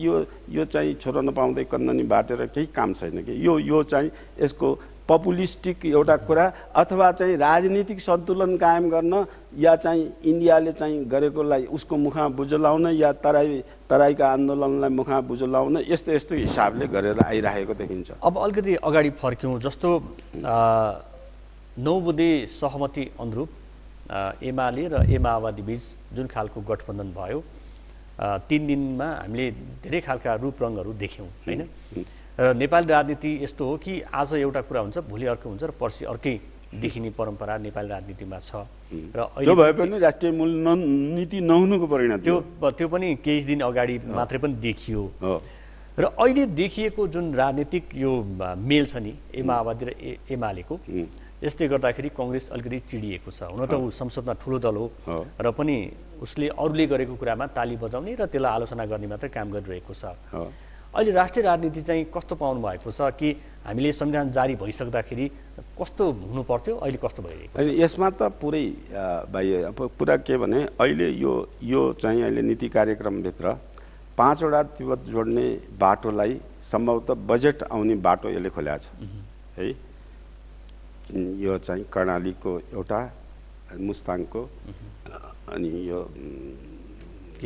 यो चाहिँ छोरो नपाउँदै कन्दनी बाटेर केही काम छैन कि यो चाहिँ यसको पपुलिस्टिक एउटा कुरा, अथवा चाहिँ राजनीतिक सन्तुलन कायम गर्न या चाहिँ इन्डियाले चाहिँ गरेकोलाई उसको मुखमा बुझो लाउन या तराईका आन्दोलनलाई मुखमा बुझो लाउन यस्तो हिसाबले गरेर आइरहेको देखिन्छ। अब अलिकति अगाडि फर्क्यौँ, जस्तो 9 बुँदे सहमति अनुरूप एमाले र माओवादी बीच जुन खालको गठबन्धन भयो, 3 दिनमा हामीले धेरै खालका रूपरङहरू देख्यौँ होइन। र नेपाली राजनीति यस्तो हो कि आज एउटा कुरा हुन्छ, भोलि अर्को हुन्छ र पर्सि अर्कै देखिने परम्परा नेपाली राजनीतिमा छ। र त्यो भए पनि राष्ट्रिय मूल नीति नहुनुको परिणाम त्यो पनि केही दिन अगाडि मात्रै पनि देखियो। र अहिले देखिएको जुन राजनीतिक यो मेल छ नि माओवादी र एमालेको, यसले गर्दाखेरि कङ्ग्रेस अलिकति चिडिएको छ। हुन त ऊ संसदमा ठुलो दल हो र पनि उसले अरूले गरेको कुरामा ताली बजाउने र त्यसलाई आलोचना गर्ने मात्रै काम गरिरहेको छ। अहिले राष्ट्रिय राजनीति चाहिँ कस्तो पाउनु भएको छ कि हामीले संविधान जारी भइसक्दाखेरि कस्तो हुनु पर्थ्यो, अहिले कस्तो भइरहेको छ? यसमा त पुरै भाइ पुरा के भने अहिले यो चाहिँ अहिले नीति कार्यक्रमभित्र 5वटा तिब्बत जोड्ने बाटोलाई सम्भवतः बजेट आउने बाटो यसले खोलेको छ है। यो चाहिँ कर्णालीको एउटा, मुस्ताङको, अनि यो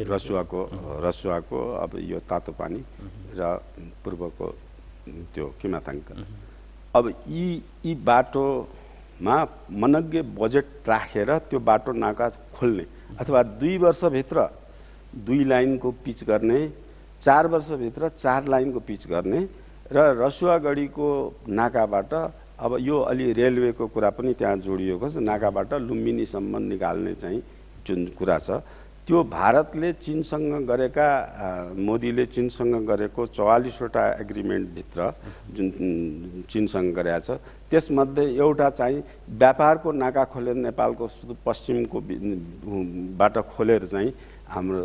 रसुवाको अब यो तातो पानी र पूर्वको त्यो किमाताङ्क। अब यी बाटोमा मनग्गे बजेट राखेर त्यो बाटो नाका खोल्ने अथवा 2 वर्षभित्र 2 लाइनको पिच गर्ने, 4 वर्षभित्र 4 लाइनको पिच गर्ने र रसुवागढीको नाकाबाट अब यो अलि रेलवेको कुरा पनि त्यहाँ जोडिएको छ। नाकाबाट लुम्बिनीसम्म निकाल्ने चाहिँ जुन कुरा छ त्यो भारतले चीनसँग गरेका मोदीले चीनसँग गरेको 44वटा एग्रिमेन्टभित्र जुन चीनसँग गरेका छ त्यसमध्ये एउटा चाहिँ व्यापारको नाका खोलेर नेपालको पश्चिमको बाट खोलेर चाहिँ हाम्रो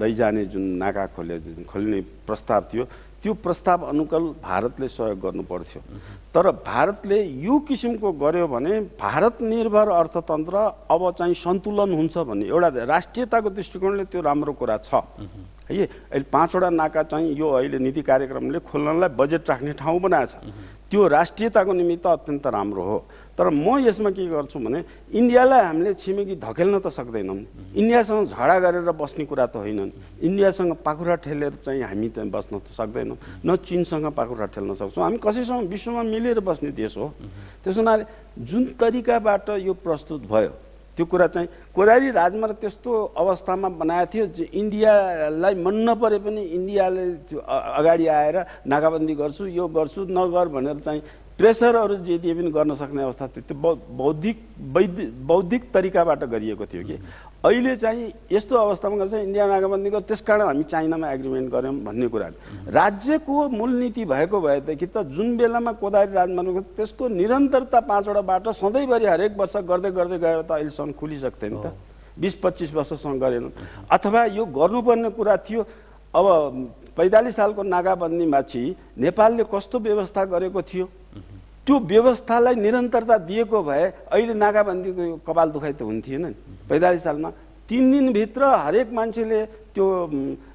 लैजाने जुन नाका खोल्ने प्रस्ताव थियो त्यो प्रस्ताव अनुकूल भारतले सहयोग गर्नु पर्थ्यो। तर भारतले यो किसिमको गर्यो भने भारत निर्भर अर्थतन्त्र अब चाहिँ सन्तुलन हुन्छ भन्ने एउटा राष्ट्रियताको दृष्टिकोणले त्यो राम्रो कुरा छ है। अहिले 5वटा नाका चाहिँ यो अहिले नीति कार्यक्रमले खोल्नलाई बजेट राख्ने ठाउँ बनाएको छ, त्यो राष्ट्रियताको निमित्त अत्यन्त राम्रो हो। तर म यसमा के गर्छु भने इन्डियालाई हामीले छिमेकी धकेल्न त सक्दैनौँ, इन्डियासँग झगडा गरेर बस्ने कुरा त होइन, इन्डियासँग पाखुरा ठेलेर चाहिँ हामी त बस्न त सक्दैनौँ, न चीनसँग पाखुरा ठेल्न सक्छौँ। हामी कसैसँग विश्वमा मिलेर बस्ने देश हो। त्यस हुनाले जुन तरिकाबाट यो प्रस्तुत भयो त्यो कुरा चाहिँ कोरारी राजमा त्यस्तो अवस्थामा बनाएको थियो जे इन्डियालाई मन नपरे पनि इन्डियाले अगाडि आएर नाकाबन्दी गर्छु यो गर्छु नगर भनेर चाहिँ प्रेसरहरू जे दिए पनि गर्न सक्ने अवस्था थियो। त्यो बौद्धिक तरिकाबाट गरिएको थियो कि अहिले चाहिँ यस्तो अवस्थामा गर्छ इन्डिया नाकाबन्दी गर्छ त्यसकारण हामी चाइनामा एग्रिमेन्ट गऱ्यौँ भन्ने कुरा। राज्यको मूलनीति भएको भएदेखि त जुन बेलामा कोदारी राजमार्ग त्यसको निरन्तरता 5वटा बाटो सधैँभरि हरेक वर्ष गर्दै गर्दै गयो त अहिलेसम्म खुलिसक्थ्यो नि त, 20-25 वर्षसम्म गरेनौँ। अथवा यो गर्नुपर्ने कुरा थियो। अब 45 सालको नाकाबन्दीमाथि नेपालले कस्तो व्यवस्था गरेको थियो त्यो व्यवस्थालाई निरन्तरता दिएको भए अहिले नाकाबन्दीको कपाल दुखाइ त हुन्थेन नि। 45 सालमा 3 दिनभित्र हरेक मान्छेले त्यो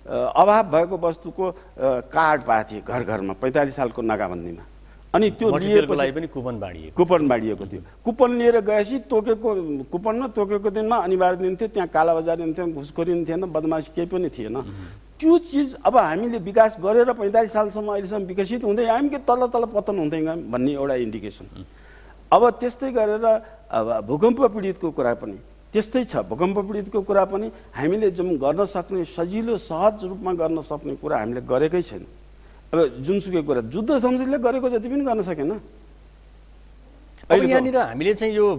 अभाव भएको वस्तुको कार्ड पाएको थिए घर घरमा 45 सालको नाकाबन्दीमा। अनि त्यो लिएपछि पनि कुपन बाँडिएको थियो। कुपन लिएर गएपछि तोकेको कुपनमा तोकेको दिनमा अनिवार्य दिन थियो, त्यहाँ कालाबजारी पनि थिएन, घुसखोरी पनि थिएन, बदमासी केही पनि थिएन। त्यो चिज अब हामीले विकास गरेर 45 सालसम्म अहिलेसम्म विकसित हुँदै आयौँ कि तल तल पतन हुँदै गयौँ भन्ने एउटा इन्डिकेसन। अब त्यस्तै गरेर अब भूकम्प पीडितको कुरा पनि त्यस्तै छ। भूकम्प पीडितको कुरा पनि हामीले जुन गर्न सक्ने सजिलो सहज रूपमा गर्न सक्ने कुरा हामीले गरेकै छैन। अब जुनसुकै कुरा जुद्ध संसदले गरेको जति पनि गर्न सकेन। अब यहाँनिर हामीले चाहिँ यो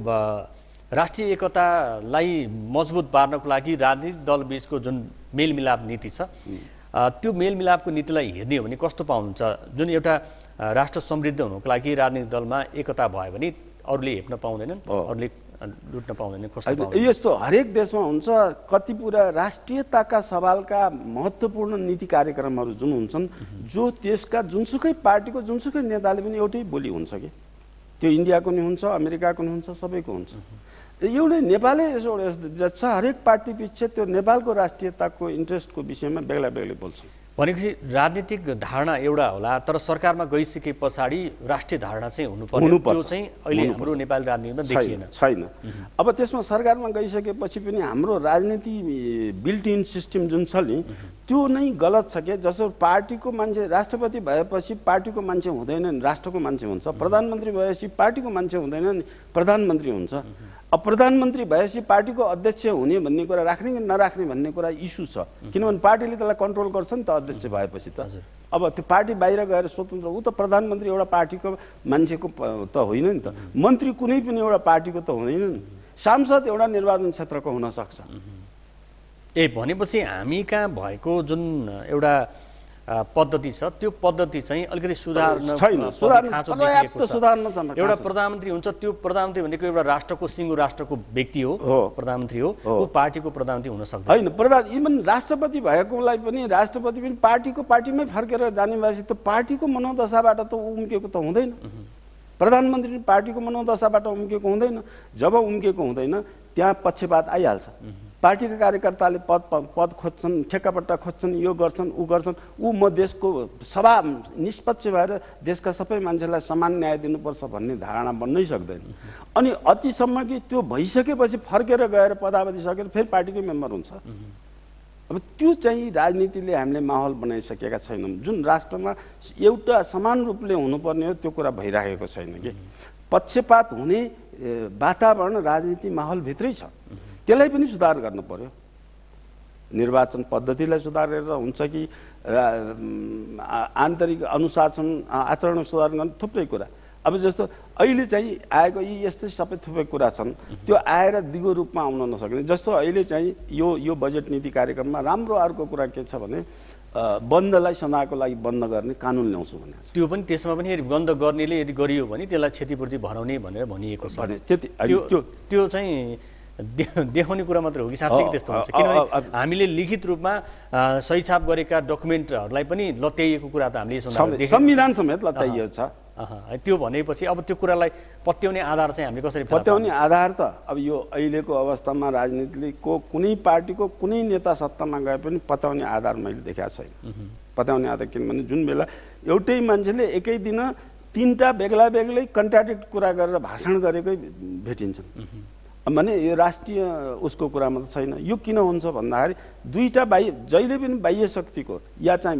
राष्ट्रिय एकतालाई मजबुत पार्नको लागि राजनीतिक दलबीचको जुन मेलमिलाप नीति छ त्यो मेलमिलापको नीतिलाई हेर्ने हो भने कस्तो पाउनुहुन्छ? जुन एउटा राष्ट्र समृद्ध हुनुको लागि राजनीतिक दलमा एकता भयो भने अरूले हेप्न पाउँदैनन्, अरूले लुट्न पाउँदैनन्, कस्तो यस्तो हरेक देशमा हुन्छ। कति पुरा राष्ट्रियताका सवालका महत्त्वपूर्ण नीति कार्यक्रमहरू जुन हुन्छन् जो देशका जुनसुकै पार्टीको जुनसुकै नेताले पनि एउटै बोली हुन्छ कि त्यो इन्डियाको नि हुन्छ, अमेरिकाको नि हुन्छ, सबैको हुन्छ। एउटै नेपालै यसो छ हरेक पार्टी पछि त्यो नेपालको राष्ट्रियताको इन्ट्रेस्टको विषयमा बेग्ला बेग्लै बोल्छन्। भनेपछि राजनीतिक धारणा एउटा होला तर सरकारमा गइसके पछाडि राष्ट्रिय धारणा चाहिँ हुनुपर्छ। त्यो चाहिँ अहिले हाम्रो नेपाली राजनीतिमा देखिएन, छैन। अब त्यसमा सरकारमा गइसकेपछि पनि हाम्रो राजनीति बिल्ट इन सिस्टम जुन छ नि त्यो नै गलत छ के। जसो पार्टीको मान्छे राष्ट्रपति भएपछि पार्टीको मान्छे हुँदैन, राष्ट्रको मान्छे हुन्छ। प्रधानमन्त्री भएपछि पार्टीको मान्छे हुँदैन नि प्रधानमन्त्री हुन्छ। अब प्रधानमन्त्री भएपछि पार्टीको अध्यक्ष हुने भन्ने कुरा राख्ने कि नराख्ने भन्ने कुरा इस्यु छ, किनभने पार्टीले त्यसलाई कन्ट्रोल गर्छ नि त अध्यक्ष भएपछि त। अब त्यो पार्टी बाहिर गएर स्वतन्त्र ऊ त प्रधानमन्त्री एउटा पार्टीको मान्छेको त होइन नि त, मन्त्री कुनै पनि एउटा पार्टीको त हुँदैन नि, सांसद एउटा निर्वाचन क्षेत्रको हुनसक्छ। भनेपछि हामी कहाँ भएको जुन एउटा पद्धति छ त्यो पद्धति चाहिँ अलिकति सुधार्न एउटा प्रधानमन्त्री हुन्छ। त्यो प्रधानमन्त्री भनेको एउटा राष्ट्रको सिङ्गो राष्ट्रको व्यक्ति हो, प्रधानमन्त्री हो, ऊ पार्टीको प्रधानमन्त्री हुन सक्दैन। होइन, इभन राष्ट्रपति भएकोलाई पनि राष्ट्रपति पनि पार्टीमै फर्केर जाने भएपछि त्यो पार्टीको मनोदशाबाट त उम्केको त हुँदैन। प्रधानमन्त्री पार्टीको मनोदशाबाट उम्केको हुँदैन। जब उम्केको हुँदैन त्यहाँ पक्षपात आइहाल्छ। पार्टीका कार्यकर्ताले पद खोज्छन्, ठेक्कापट्टा खोज्छन्, यो गर्छन् ऊ गर्छन्। म देशको सभा निष्पक्ष भएर देशका सबै मान्छेलाई समान न्याय दिनुपर्छ भन्ने धारणा बन्नै सक्दैन। अनि अतिसम्म कि त्यो भइसकेपछि फर्केर गएर पदावधि सकेर फेरि पार्टीकै मेम्बर हुन्छ। अब त्यो चाहिँ राजनीतिले हामीले माहौल बनाइसकेका छैनौँ। जुन राष्ट्रमा एउटा समान रूपले हुनुपर्ने हो त्यो कुरा भइरहेको छैन कि पक्षपात हुने वातावरण राजनीति माहौलभित्रै छ। त्यसलाई पनि सुधार गर्नु पर्यो। निर्वाचन पद्धतिलाई सुधार गरेर हुन्छ कि आन्तरिक अनुशासन आचरण सुधार गर्ने थुप्रै कुरा। अब जस्तो अहिले चाहिँ आएको यी यस्तै सबै थुप्रै कुरा छन् त्यो आएर दिगो रूपमा आउन नसक्ने। जस्तो अहिले चाहिँ यो बजेट नीति कार्यक्रममा राम्रो अर्को कुरा के छ भने बन्दलाई सदाको लागि बन्द गर्ने कानुन ल्याउँछु भने त्यो पनि त्यसमा पनि यदि बन्द गर्नेले यदि गरियो भने त्यसलाई क्षतिपूर्ति भराउने भनेर भनिएको छ। त्यो चाहिँ देखाउने कुरा मात्र हो कि साँच्चै त्यस्तो हुन्छ? किनभने हामीले लिखित रूपमा सही छाप गरेका डकुमेन्टहरूलाई पनि लत्याइएको कुरा त हामीले संविधान समेत लत्याइएको छ। त्यो भनेपछि अब त्यो कुरालाई पत्याउने आधार चाहिँ हामीले कसरी पत्याउने आधार त अब यो अहिलेको अवस्थामा राजनीतिले कुनै पार्टीको कुनै नेता सत्तामा गए पनि पत्याउने आधार मैले देखाएको छैन। पत्याउने आधार किनभने जुन बेला एउटै मान्छेले एकै दिन तीनटा बेग्ला बेग्लै कन्ट्राडिक्ट कुरा गरेर भाषण गरेकै भेटिन्छन् भने यो राष्ट्रिय उसको कुरा मात्र छैन। यो किन हुन्छ भन्दाखेरि दुईटा जहिले पनि बाह्य शक्तिको या चाहिँ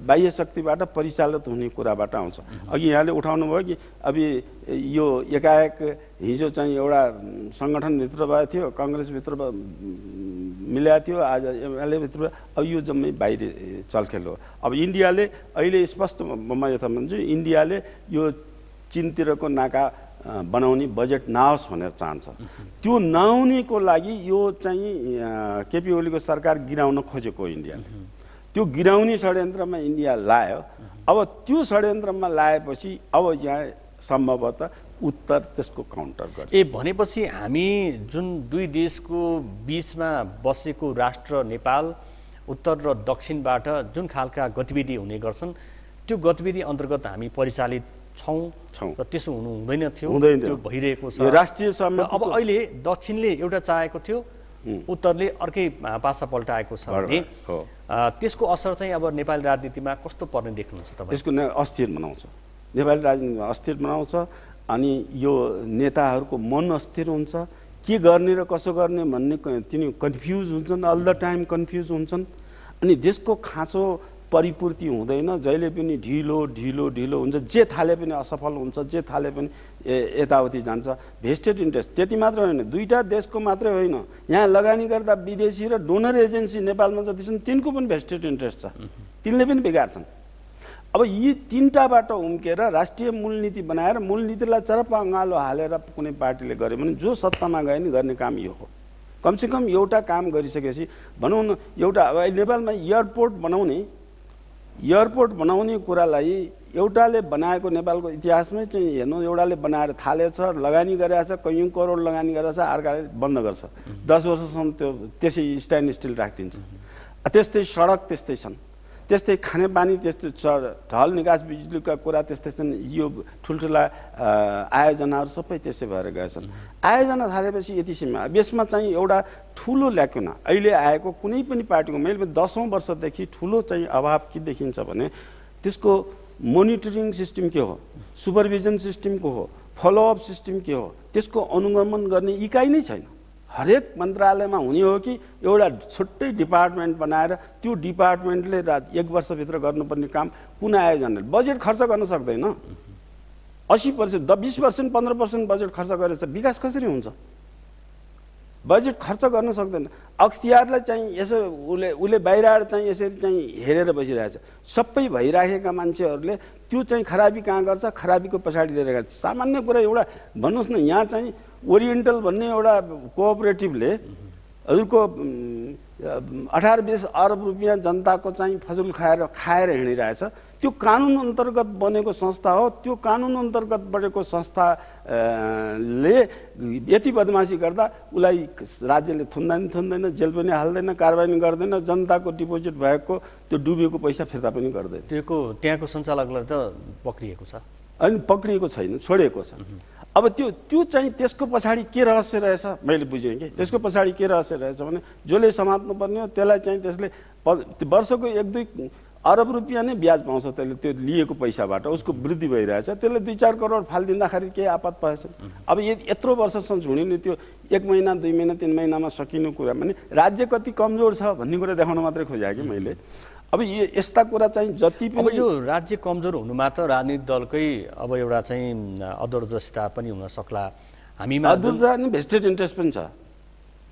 बाह्य शक्तिबाट परिचालित हुने कुराबाट आउँछ। अघि यहाँले उठाउनु भयो कि अब यो एकाएक हिजो चाहिँ एउटा सङ्गठनभित्र भएको थियो, कङ्ग्रेसभित्र मिलाएको थियो, आज एमएलएभित्र, अब यो जम्मै बाहिर चलखेल हो। अब इन्डियाले अहिले स्पष्ट म यता भन्छु इन्डियाले यो चीनतिरको नाका बनाउने बजेट नआओस् भनेर चाहन्छ। त्यो नआउनेको लागि यो चाहिँ केपी ओलीको सरकार गिराउन खोजेको इन्डियाले। त्यो गिराउने षड्यन्त्रमा इन्डिया लायो। अब त्यो षड्यन्त्रमा लाएपछि अब यहाँ सम्भवतः उत्तर त्यसको काउन्टर गर्छ। भनेपछि हामी जुन दुई देशको बिचमा बसेको राष्ट्र नेपाल उत्तर र दक्षिणबाट जुन खालका गतिविधि हुने गर्छन् त्यो गतिविधि अन्तर्गत हामी परिचालित छौँ र त्यसो हुनु हुँदैन थियो, त्यो भइरहेको छ राष्ट्रिय सहमति। अब अहिले दक्षिणले एउटा चाहेको थियो, उत्तरले अर्कै पासा पल्टाएको छ भने त्यसको असर चाहिँ अब नेपाली राजनीतिमा कस्तो पर्ने देख्नुहुन्छ तपाईँ? यसको अस्थिर बनाउँछ, नेपाली राजनीतिमा अस्थिर बनाउँछ। अनि यो नेताहरूको मन अस्थिर हुन्छ, के गर्ने र कसो गर्ने भन्ने तिनी कन्फ्युज हुन्छन्, अल द टाइम कन्फ्युज हुन्छन्। अनि देशको खाँचो परिपूर्ति हुँदैन, जहिले पनि ढिलो ढिलो ढिलो हुन्छ, जे थाले पनि असफल हुन्छ, जे थाले पनि यताउति जान्छ। भेस्टेड इन्ट्रेस्ट त्यति मात्र होइन, दुईटा देशको मात्रै होइन, यहाँ लगानी गर्दा विदेशी र डोनर एजेन्सी नेपालमा जति छन् तिनको पनि भेस्टेड इन्ट्रेस्ट छ, तिनले पनि बिगार्छन्। अब यी तीनटाबाट उम्केर राष्ट्रिय मूलनीति बनाएर मूलनीतिलाई चरप अँगालो हालेर कुनै पार्टीले गर्यो भने जो सत्तामा गयो नि गर्ने काम यो हो। कमसेकम एउटा काम गरिसकेपछि भनौँ न, एउटा अब नेपालमा एयरपोर्ट बनाउने कुरालाई एउटाले बनाएको नेपालको इतिहासमै चाहिँ हेर्नु, एउटाले बनाएर थालेछ, लगानी गरेछ, कैयौँ करोड लगानी गरेछ, अर्काले बन्द गर्छ, 10 वर्षसम्म त्यो त्यसै स्ट्यान्ड स्टिल राखिदिन्छ। त्यस्तै सडक त्यस्तै छन्, त्यस्तै खानेपानी त्यस्तै ढल निकास बिजुलीका कुरा त्यस्तै छन्। यो ठुल्ठुला आयोजनाहरू सबै त्यसै भएर गएछन्। आयोजना थालेपछि यति सीमा। यसमा चाहिँ एउटा ठुलो ल्याकुना अहिले आएको कुनै पनि पार्टीको, मैले 10औं वर्षदेखि ठुलो चाहिँ अभाव के देखिन्छ भने त्यसको मोनिटरिङ सिस्टम के हो, सुपरभिजन सिस्टम के हो, फलोअप सिस्टम के हो, त्यसको अनुगमन गर्ने इकाइ नै छैन। हरेक मन्त्रालयमा हुने हो कि एउटा छुट्टै डिपार्टमेन्ट बनाएर त्यो डिपार्टमेन्टले 1 वर्षभित्र गर्नुपर्ने काम कुन आयोजनाले बजेट खर्च गर्न सक्दैन। 80%, 20%, 15% बजेट खर्च गरेर विकास कसरी हुन्छ? बजेट खर्च गर्न सक्दैन। अख्तियारलाई चाहिँ यसो उसले बाहिर चाहिँ यसरी चाहिँ हेरेर बसिरहेछ। सबै भइराखेका मान्छेहरूले त्यो चाहिँ खराबी कहाँ गर्छ, खराबीको पछाडि लिएर गर्छ। सामान्य कुरा एउटा भन्नुहोस् न, यहाँ चाहिँ ओरिएन्टल भन्ने एउटा कोअपरेटिभले हजुरको 18-20 अरब रुपियाँ जनताको चाहिँ फजुल खाएर हिँडिरहेछ। त्यो कानुन अन्तर्गत बनेको संस्था हो। त्यो कानुन अन्तर्गत बनेको संस्थाले यति बदमासी गर्दा उसलाई राज्यले थुन्दैन, जेल पनि हाल्दैन, कारबाही गर्दैन, जनताको डिपोजिट भएको त्यो डुबेको पैसा फिर्ता पनि गर्दैन। त्यहाँको सञ्चालकलाई त पक्रिएको छ, अनि पक्रिएको छैन, छोडेको छ। अब त्यो चाहिँ त्यसको पछाडि के रहस्य रहेछ मैले बुझेँ कि त्यसको पछाडि के रहस्य रहेछ भने जसले समात्नुपर्ने हो त्यसलाई चाहिँ त्यसले वर्षको 1-2 अरब रुपियाँ नै ब्याज पाउँछ त्यसले, त्यो लिएको पैसाबाट उसको वृद्धि भइरहेछ, त्यसले 2-4 करोड फालिदिँदाखेरि केही आपत भएछ। अब यत्रो वर्षसम्म झुडिनु, त्यो 1 महिना 2 महिना 3 महिनामा सकिनु कुरा भने राज्य कति कमजोर छ भन्ने कुरा देखाउन मात्रै खोजेँ कि मैले। अब यस्ता कुरा चाहिँ जति पनि, अब यो राज्य कमजोर हुनुमा त राजनीतिक दलकै अब एउटा चाहिँ अदूरदर्शिता पनि हुन सक्ला। हामीमा अदूरदर्शिता नि भेस्टेड इन्ट्रेस्ट पनि छ,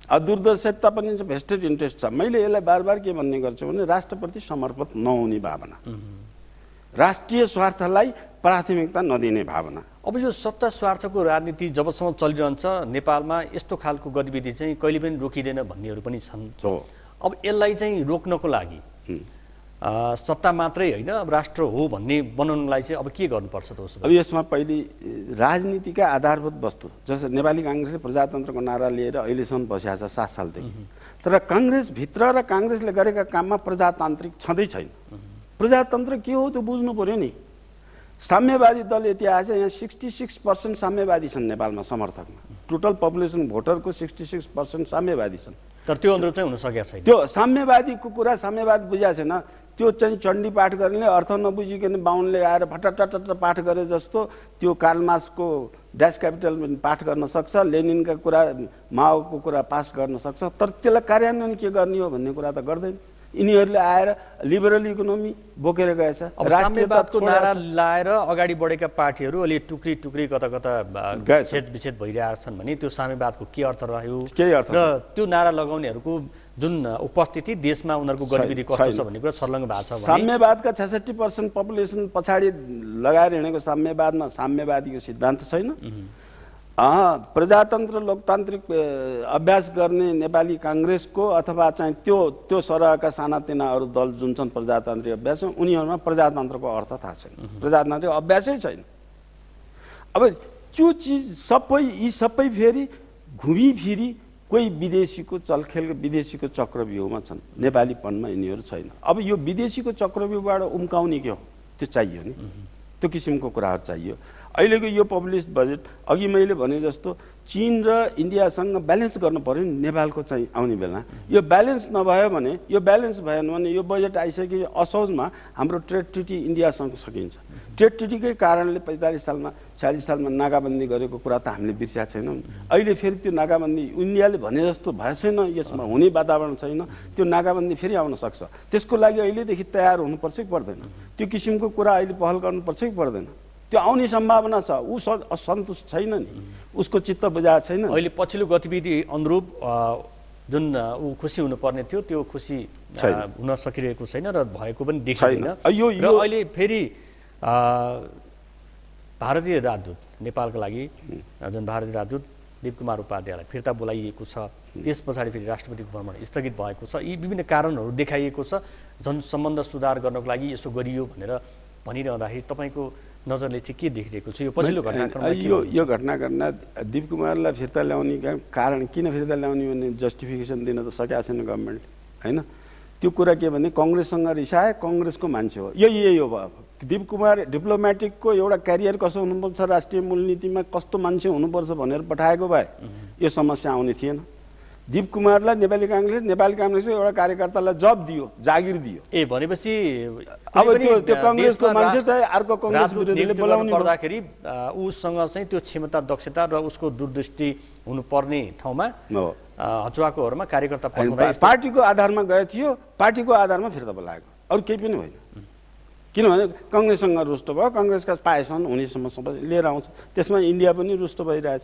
अदूरदर्शिता पनि भेस्टेड इन्ट्रेस्ट छ। मैले यसलाई बार के भन्ने गर्छु भने राष्ट्रप्रति समर्पित नहुने भावना, राष्ट्रिय स्वार्थलाई प्राथमिकता नदिने भावना। अब यो सत्ता स्वार्थको राजनीति जबसम्म चलिरहन्छ नेपालमा यस्तो खालको गतिविधि चाहिँ कहिले पनि रोकिँदैन भन्नेहरू पनि छन्। अब यसलाई चाहिँ रोक्नको लागि सत्ता मात्रै होइन, अब राष्ट्र हो भन्ने बनाउनलाई चाहिँ अब के गर्नुपर्छ त? उसो अब यसमा पहिले राजनीतिका आधारभूत वस्तु, जस्तो नेपाली काङ्ग्रेसले प्रजातन्त्रको नारा लिएर अहिलेसम्म बसिरहेको छ 7 सालदेखि, तर काङ्ग्रेसभित्र र काङ्ग्रेसले गरेका काममा प्रजातान्त्रिक छँदै छैन। प्रजातन्त्र के हो त्यो बुझ्नु पर्यो नि। साम्यवादी दल यति आएछ, यहाँ 66% साम्यवादी छन् नेपालमा समर्थकमा, टोटल पपुलेसन भोटरको 66% साम्यवादी छन्। तर त्यो अनुरूप चाहिँ हुन सकेको छैन। त्यो साम्यवादीको कुरा साम्यवाद बुझाएको छैन। त्यो चाहिँ चण्डी पाठ गर्नेले अर्थ नबुझिकन बाहुनले आएर फटाटट पाठ गरे जस्तो त्यो कार्ल मार्क्सको ड्यास क्यापिटल पाठ गर्न सक्छ, लेनिनका कुरा माओको कुरा पास गर्न सक्छ, तर त्यसलाई कार्यान्वयन के गर्ने हो भन्ने कुरा त गर्दैन। यिनीहरूले आएर लिबरल इकोनोमी बोकेर गएछ। अब साम्यवादको नारा लाएर अगाडि बढेका पार्टीहरू अलि टुक्री टुक्री कता विच्छेद भइरहेछन् भने त्यो साम्यवादको के अर्थ रह्यो र त्यो नारा लगाउनेहरूको जुन उपस्थिति देशमा उनीहरूको गतिविधि कस्तो छ भन्ने कुरा छर्लङ्ग भएको छ भने साम्यवादका 66% पपुलेसन पछाडि लगाएर हिँडेको साम्यवादमा साम्यवादीको सिद्धान्त छैन। प्रजातन्त्र लोकतान्त्रिक अभ्यास गर्ने नेपाली काङ्ग्रेसको अथवा चाहिँ त्यो सरहका सानातिना अरू दल जुन छन् प्रजातान्त्रिक अभ्यास, उनीहरूमा प्रजातन्त्रको अर्थ थाहा छैन, प्रजातान्त्रिक अभ्यासै छैन। अब त्यो चिज यी सबै फेरि घुमिफिरी कोही विदेशीको चलखेल, विदेशीको चक्रव्यूहमा छन्, नेपालीपनमा यिनीहरू छैन। अब यो विदेशीको चक्रव्यूहबाट उम्काउने के हो त्यो चाहियो नि, त्यो किसिमको कुराहरू चाहियो। अहिलेको यो पब्लिस बजेट अघि मैले भने जस्तो चीन र इन्डियासँग ब्यालेन्स गर्नु पर्यो नि नेपालको चाहिँ आउने बेला। यो ब्यालेन्स नभयो भने, यो ब्यालेन्स भएन भने यो बजेट आइसके असोजमा हाम्रो ट्रेड ट्रिटी इन्डियासँग सकिन्छ। ट्रेड ट्रिटीकै कारणले 45 सालमा 40 सालमा नाकाबन्दी गरेको कुरा त हामीले बिर्सिया छैनौँ। अहिले फेरि त्यो नाकाबन्दी इन्डियाले भने जस्तो भए छैन, यसमा हुने वातावरण छैन, त्यो नाकाबन्दी फेरि आउन सक्छ। त्यसको लागि अहिलेदेखि तयार हुनुपर्छ कि पर्दैन? त्यो किसिमको कुरा अहिले पहल गर्नुपर्छ कि पर्दैन? त्यो आउने सम्भावना छ। ऊ असन्तुष्ट छैन नि, उसको चित्त बुझाएको छैन। अहिले पछिल्लो गतिविधि अनुरूप जुन ऊ खुसी हुनुपर्ने थियो त्यो खुसी हुन सकिरहेको छैन र भएको पनि देखिँदैन। र अहिले फेरि भारतीय राजदूत नेपालका लागि जुन भारतीय राजदूत दीप कुमार उपाध्यायलाई फिर्ता बोलाइएको छ, त्यस पछाडि फेरि राष्ट्रपतिको भ्रमण स्थगित भएको छ। यी विभिन्न कारणहरू देखाइएको छ। जनसम्बन्ध सुधार गर्नको लागि यसो गरियो भनेर भनिरहँदाखेरि तपाईँको नजरले चाहिँ के देखिरहेको छ यो पछिल्लो घटनाक्रममा? यो घटनाक्रममा दीप कुमारलाई फिर्ता ल्याउने कारण, किन फिर्ता ल्याउने भन्ने जस्टिफिकेसन दिन त सकेको छैन गभर्मेन्टले, होइन? त्यो कुरा के भने कङ्ग्रेससँग रिसाए, कङ्ग्रेसको मान्छे हो, यही हो। दीप कुमार डिप्लोमेटिकको एउटा क्यारियर कसो हुनुपर्छ, राष्ट्रिय मूलनीतिमा कस्तो मान्छे हुनुपर्छ भनेर पठाएको भए यो समस्या आउने थिएन। दीप कुमारलाई नेपाली काङ्ग्रेसले एउटा कार्यकर्तालाई जब दियो, जागिर दियो। भनेपछि अब त्यो कङ्ग्रेसको मान्छे चाहिँ अर्को कङ्ग्रेस विरोधीले बोलाउनु पर्दाखेरि उसँग चाहिँ त्यो क्षमता, दक्षता र उसको दूरदृष्टि हुनुपर्ने ठाउँमा हचुवाकोहरूमा कार्यकर्ता पार्टीको आधारमा गए थियो, पार्टीको आधारमा फिर्ता बोलाएको, अरू केही पनि होइन। किनभने कङ्ग्रेससँग रुष्ट भयो, कङ्ग्रेसका पाएछन् हुनेसम्म सबै लिएर आउँछ, त्यसमा इन्डिया पनि रुष्ट भइरहेछ।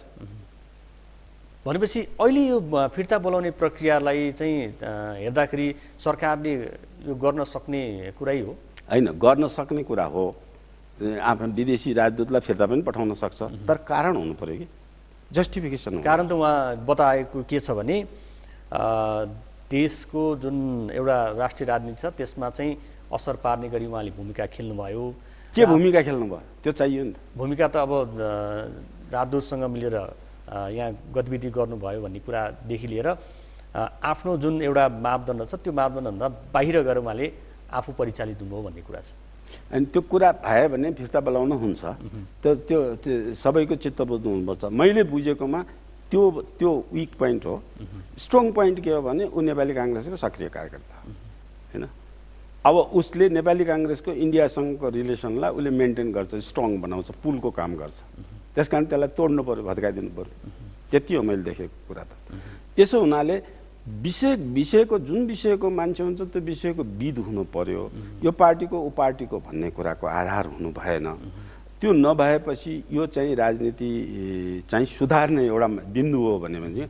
भनेपछि अहिले यो फिर्ता बोलाउने प्रक्रियालाई चाहिँ हेर्दाखेरि सरकारले यो गर्न सक्ने कुरै हो? होइन, गर्न सक्ने कुरा हो। आफ्नो विदेशी राजदूतलाई फिर्ता पनि पठाउन सक्छ, तर कारण हुनु पर्यो कि जस्टिफिकेसन। कारण त उहाँ बताएको के छ भने देशको जुन एउटा राष्ट्रिय राजनीति छ त्यसमा चाहिँ असर पार्ने गरी उहाँले भूमिका खेल्नुभयो। के भूमिका खेल्नुभयो त्यो चाहियो नि त। भूमिका त अब राजदूतसँग मिलेर यहाँ गतिविधि गर्नुभयो भन्ने कुरादेखि लिएर आफ्नो जुन एउटा मापदण्ड छ त्यो मापदण्डभन्दा बाहिर गएर उहाँले आफू परिचालित हुनुभयो भन्ने कुरा छ। अनि त्यो कुरा भयो भने फिर्ता बोलाउन हुन्छ, त्यो सबैको चित्त बुझ्नु हुनुपर्छ। मैले बुझेकोमा त्यो विक पोइन्ट हो। स्ट्रङ पोइन्ट के हो भने ऊ नेपाली काङ्ग्रेसको सक्रिय कार्यकर्ता, होइन? अब उसले नेपाली काङ्ग्रेसको इन्डियासँगको रिलेसनलाई उसले मेन्टेन गर्छ, स्ट्रङ बनाउँछ, पुलको काम गर्छ। त्यस कारण त्यसलाई तोड्नु पऱ्यो, भत्काइदिनु पऱ्यो। त्यति हो मैले देखेको कुरा त। यसो हुनाले विषयको जुन विषयको मान्छे हुन्छ त्यो विषयको विद हुनु पर्यो। यो पार्टीको ऊ पार्टीको भन्ने कुराको आधार हुनु भएन। त्यो नभएपछि यो चाहिँ राजनीति चाहिँ सुधार्ने एउटा बिन्दु हो भने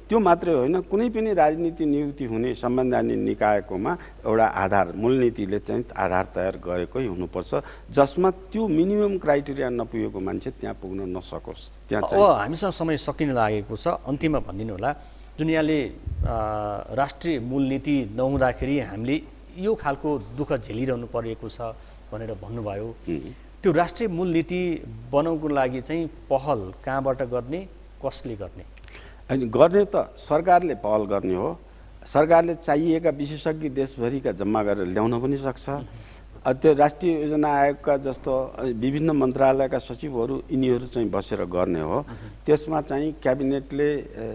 त्यो मात्रै होइन, कुनै पनि राजनीति नियुक्ति हुने संवैधानिक निकायकोमा एउटा आधार, मूलनीतिले चाहिँ आधार तयार गरेकै हुनुपर्छ, जसमा त्यो मिनिमम क्राइटेरिया नपुगेको मान्छे त्यहाँ पुग्न नसकोस्। त्यहाँ अब हामीसँग समय सकिन लागेको छ, अन्तिममा भनिदिनु होला, जुन यहाँले राष्ट्रिय मूलनीति नहुँदाखेरि हामीले यो खालको दुःख झेलिरहनु परेको छ भनेर भन्नुभयो। त्यो राष्ट्रिय मूलनीति बनाउनको लागि चाहिँ पहल कहाँबाट गर्ने, कसले गर्ने? अनि गर्ने त सरकारले पहल गर्ने हो। सरकारले चाहिएका विशेषज्ञ देशभरिका जम्मा गरेर ल्याउन पनि सक्छ। त्यो राष्ट्रिय योजना आयोगका जस्तो विभिन्न मन्त्रालयका सचिवहरू यिनीहरू चाहिँ बसेर गर्ने हो। त्यसमा चाहिँ क्याबिनेटले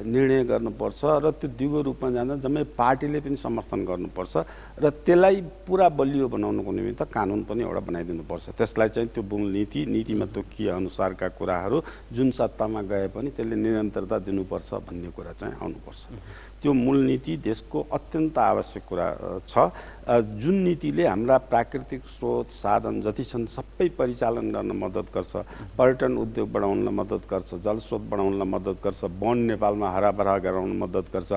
निर्णय गर्नुपर्छ र त्यो दिगो रूपमा जाँदा जम्मै पार्टीले पनि समर्थन गर्नुपर्छ र त्यसलाई पुरा बलियो बनाउनुको निमित्त कानुन पनि एउटा बनाइदिनुपर्छ। त्यसलाई चाहिँ त्यो नीतिमा तोकिए अनुसारका कुराहरू जुन सत्तामा गए पनि त्यसले निरन्तरता दिनुपर्छ भन्ने कुरा चाहिँ आउनुपर्छ। त्यो मूलनीति देशको अत्यन्त आवश्यक कुरा छ, जुन नीतिले हाम्रा प्राकृतिक स्रोत साधन जति छन् सबै परिचालन गर्न मद्दत गर्छ, पर्यटन उद्योग बढाउनलाई मद्दत गर्छ, जलस्रोत बढाउनलाई मद्दत गर्छ, वन नेपालमा हराभरा गराउन मद्दत गर्छ।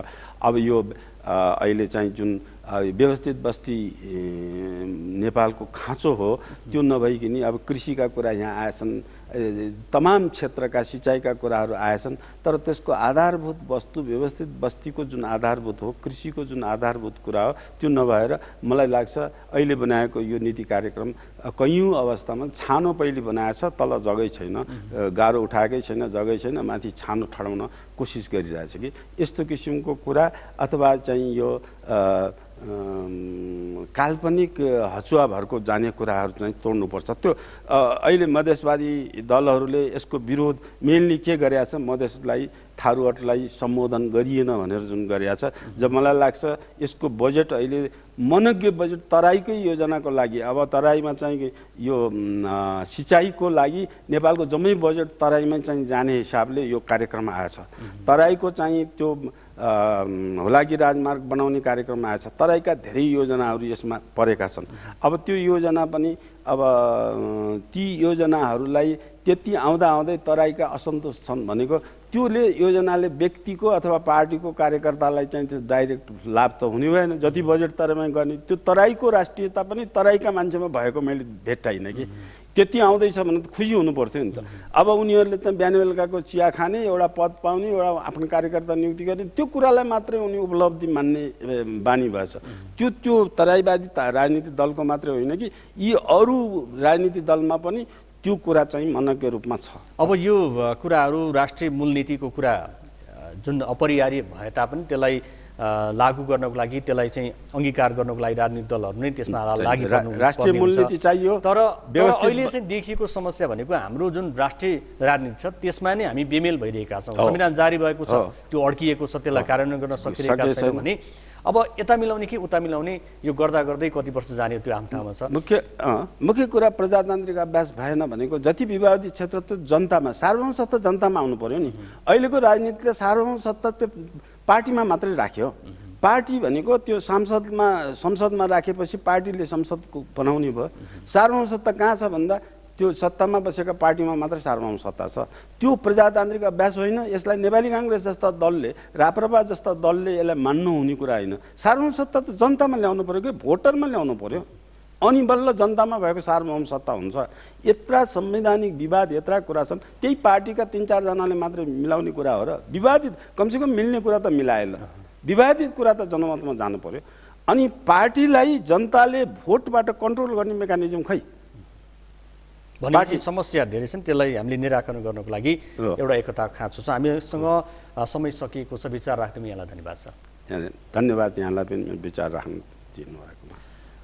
अब यो अहिले चाहिँ जुन व्यवस्थित बस्ती नेपालको खाँचो हो त्यो नभइकन अब कृषिका कुरा यहाँ आएछन्, तमाम क्षेत्रका सिँचाइका कुराहरू आएछन्, तर त्यसको आधारभूत वस्तु व्यवस्थित बस्तीको जुन आधारभूत हो, कृषिको जुन आधारभूत कुरा हो, त्यो नभएर मलाई लाग्छ अहिले बनाएको यो नीति कार्यक्रम कैयौँ अवस्थामा छानो पहिले बनाएछ, तल जग्गै छैन, गाह्रो उठाएकै छैन, जग्गै छैन, माथि छानो ठडाउन कोसिस गरिरहेछ कि यस्तो किसिमको कुरा अथवा चाहिँ यो काल्पनिक हचुवाभरको जाने कुराहरू चाहिँ तोड्नुपर्छ। त्यो अहिले मधेसवादी दलहरूले यसको विरोध मेनली के गरेका छ, मधेसलाई थारूहटलाई सम्बोधन गरिएन भनेर जुन गरेका छ। जब मलाई लाग्छ यसको बजेट अहिले मनज्ञ बजेट तराईकै योजनाको लागि, अब तराईमा चाहिँ यो सिँचाइको लागि नेपालको जम्मै बजेट तराईमा चाहिँ जाने हिसाबले यो कार्यक्रम आएछ। तराईको चाहिँ त्यो हुलाकी राजमार्ग बनाउने कार्यक्रम आएछ, तराईका धेरै योजनाहरू यसमा परेका छन्। अब त्यो योजना पनि अब ती योजनाहरूलाई त्यति आउँदै तराईका असन्तोष छन् भनेको त्योले योजनाले व्यक्तिको अथवा पार्टीको कार्यकर्तालाई चाहिँ त्यो डाइरेक्ट लाभ त हुने भएन। जति बजेट तराईमा गर्ने त्यो तराईको राष्ट्रियता पनि तराईका मान्छेमा भएको मैले भेट्टाइनँ कि त्यति आउँदैछ भने त खुसी हुनु पर्थ्यो नि त। अब उनीहरूले त बिहान बेलुकाको चिया खाने, एउटा पद पाउने, एउटा आफ्नो कार्यकर्ता नियुक्ति गर्ने, त्यो कुरालाई मात्रै उनी उपलब्धि मान्ने बानी भएछ। त्यो तराईवादी राजनीतिक दलको मात्रै होइन कि यी अरू राजनीतिक दलमा पनि त्यो कुरा चाहिँ मनज्ञ रूपमा छ। अब यो कुराहरू राष्ट्रिय मूलनीतिको कुरा जुन अपरिहार्य भए तापनि त्यसलाई लागू गर्नको लागि, त्यसलाई चाहिँ अङ्गीकार गर्नको लागि राजनीतिक दलहरू नै त्यसमा लागि राष्ट्रिय मूलनीति चाहियो। तर अहिले चाहिँ देखिएको समस्या भनेको हाम्रो जुन राष्ट्रिय राजनीति छ त्यसमा नै हामी बेमेल भइरहेका छौँ। संविधान जारी भएको छ, त्यो अड्किएको छ, त्यसलाई कार्यान्वयन गर्न सकिरहेका छैनौँ भने अब यता मिलाउने कि उता मिलाउने, यो गर्दा गर्दै कति वर्ष जाने त्यो आफ्नो ठाउँमा छ। मुख्य कुरा प्रजातान्त्रिक अभ्यास भएन भनेको जति विवादित क्षेत्र त्यो जनतामा, सार्वभौम सत्ता जनतामा आउनु पर्यो नि। अहिलेको राजनीतिले सार्वभौम सत्ता त्यो पार्टीमा मात्रै राख्यो। पार्टी भनेको त्यो संसदमा राखेपछि पार्टीले संसदको बनाउने भयो। सार्वभौम सत्ता कहाँ छ भन्दा त्यो सत्तामा बसेका पार्टीमा मात्रै सार्वभौम सत्ता छ। त्यो प्रजातान्त्रिक अभ्यास होइन। यसलाई नेपाली काङ्ग्रेस जस्ता दलले, राप्रपा जस्ता दलले यसलाई मान्नु हुने कुरा होइन। सार्वभौम सत्ता त जनतामा ल्याउनु पर्यो कि भोटरमा ल्याउनु पर्यो, अनि बल्ल जनतामा भएको सार्वभौम सत्ता हुन्छ। यत्रा संवैधानिक विवाद, यत्रा कुरा छन्, त्यही पार्टीका 3-4 जनाले मात्रै मिलाउने कुरा हो र विवादित कमसेकम मिल्ने कुरा त मिलाएन। विवादित कुरा त जनमतमा जानु पर्यो। अनि पार्टीलाई जनताले भोटबाट कन्ट्रोल गर्ने मेकानिजम खै? भनेपछि समस्या धेरै छन्, त्यसलाई हामीले निराकरण गर्नको लागि एउटा एकता खाँचो छ। हामीसँग समय सकिएको छ। विचार राख्नु यहाँलाई धन्यवाद छ। धन्यवाद यहाँलाई पनि विचार राख्नु दिनुभएकोमा।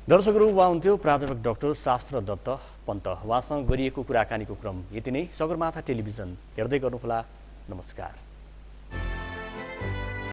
दर्शकहरू, उहाँ हुन्थ्यो प्राध्यापक डाक्टर शास्त्र दत्त पन्त। उहाँसँग गरिएको कुराकानीको क्रम यति नै। सगरमाथा टेलिभिजन हेर्दै गर्नुहोला। नमस्कार।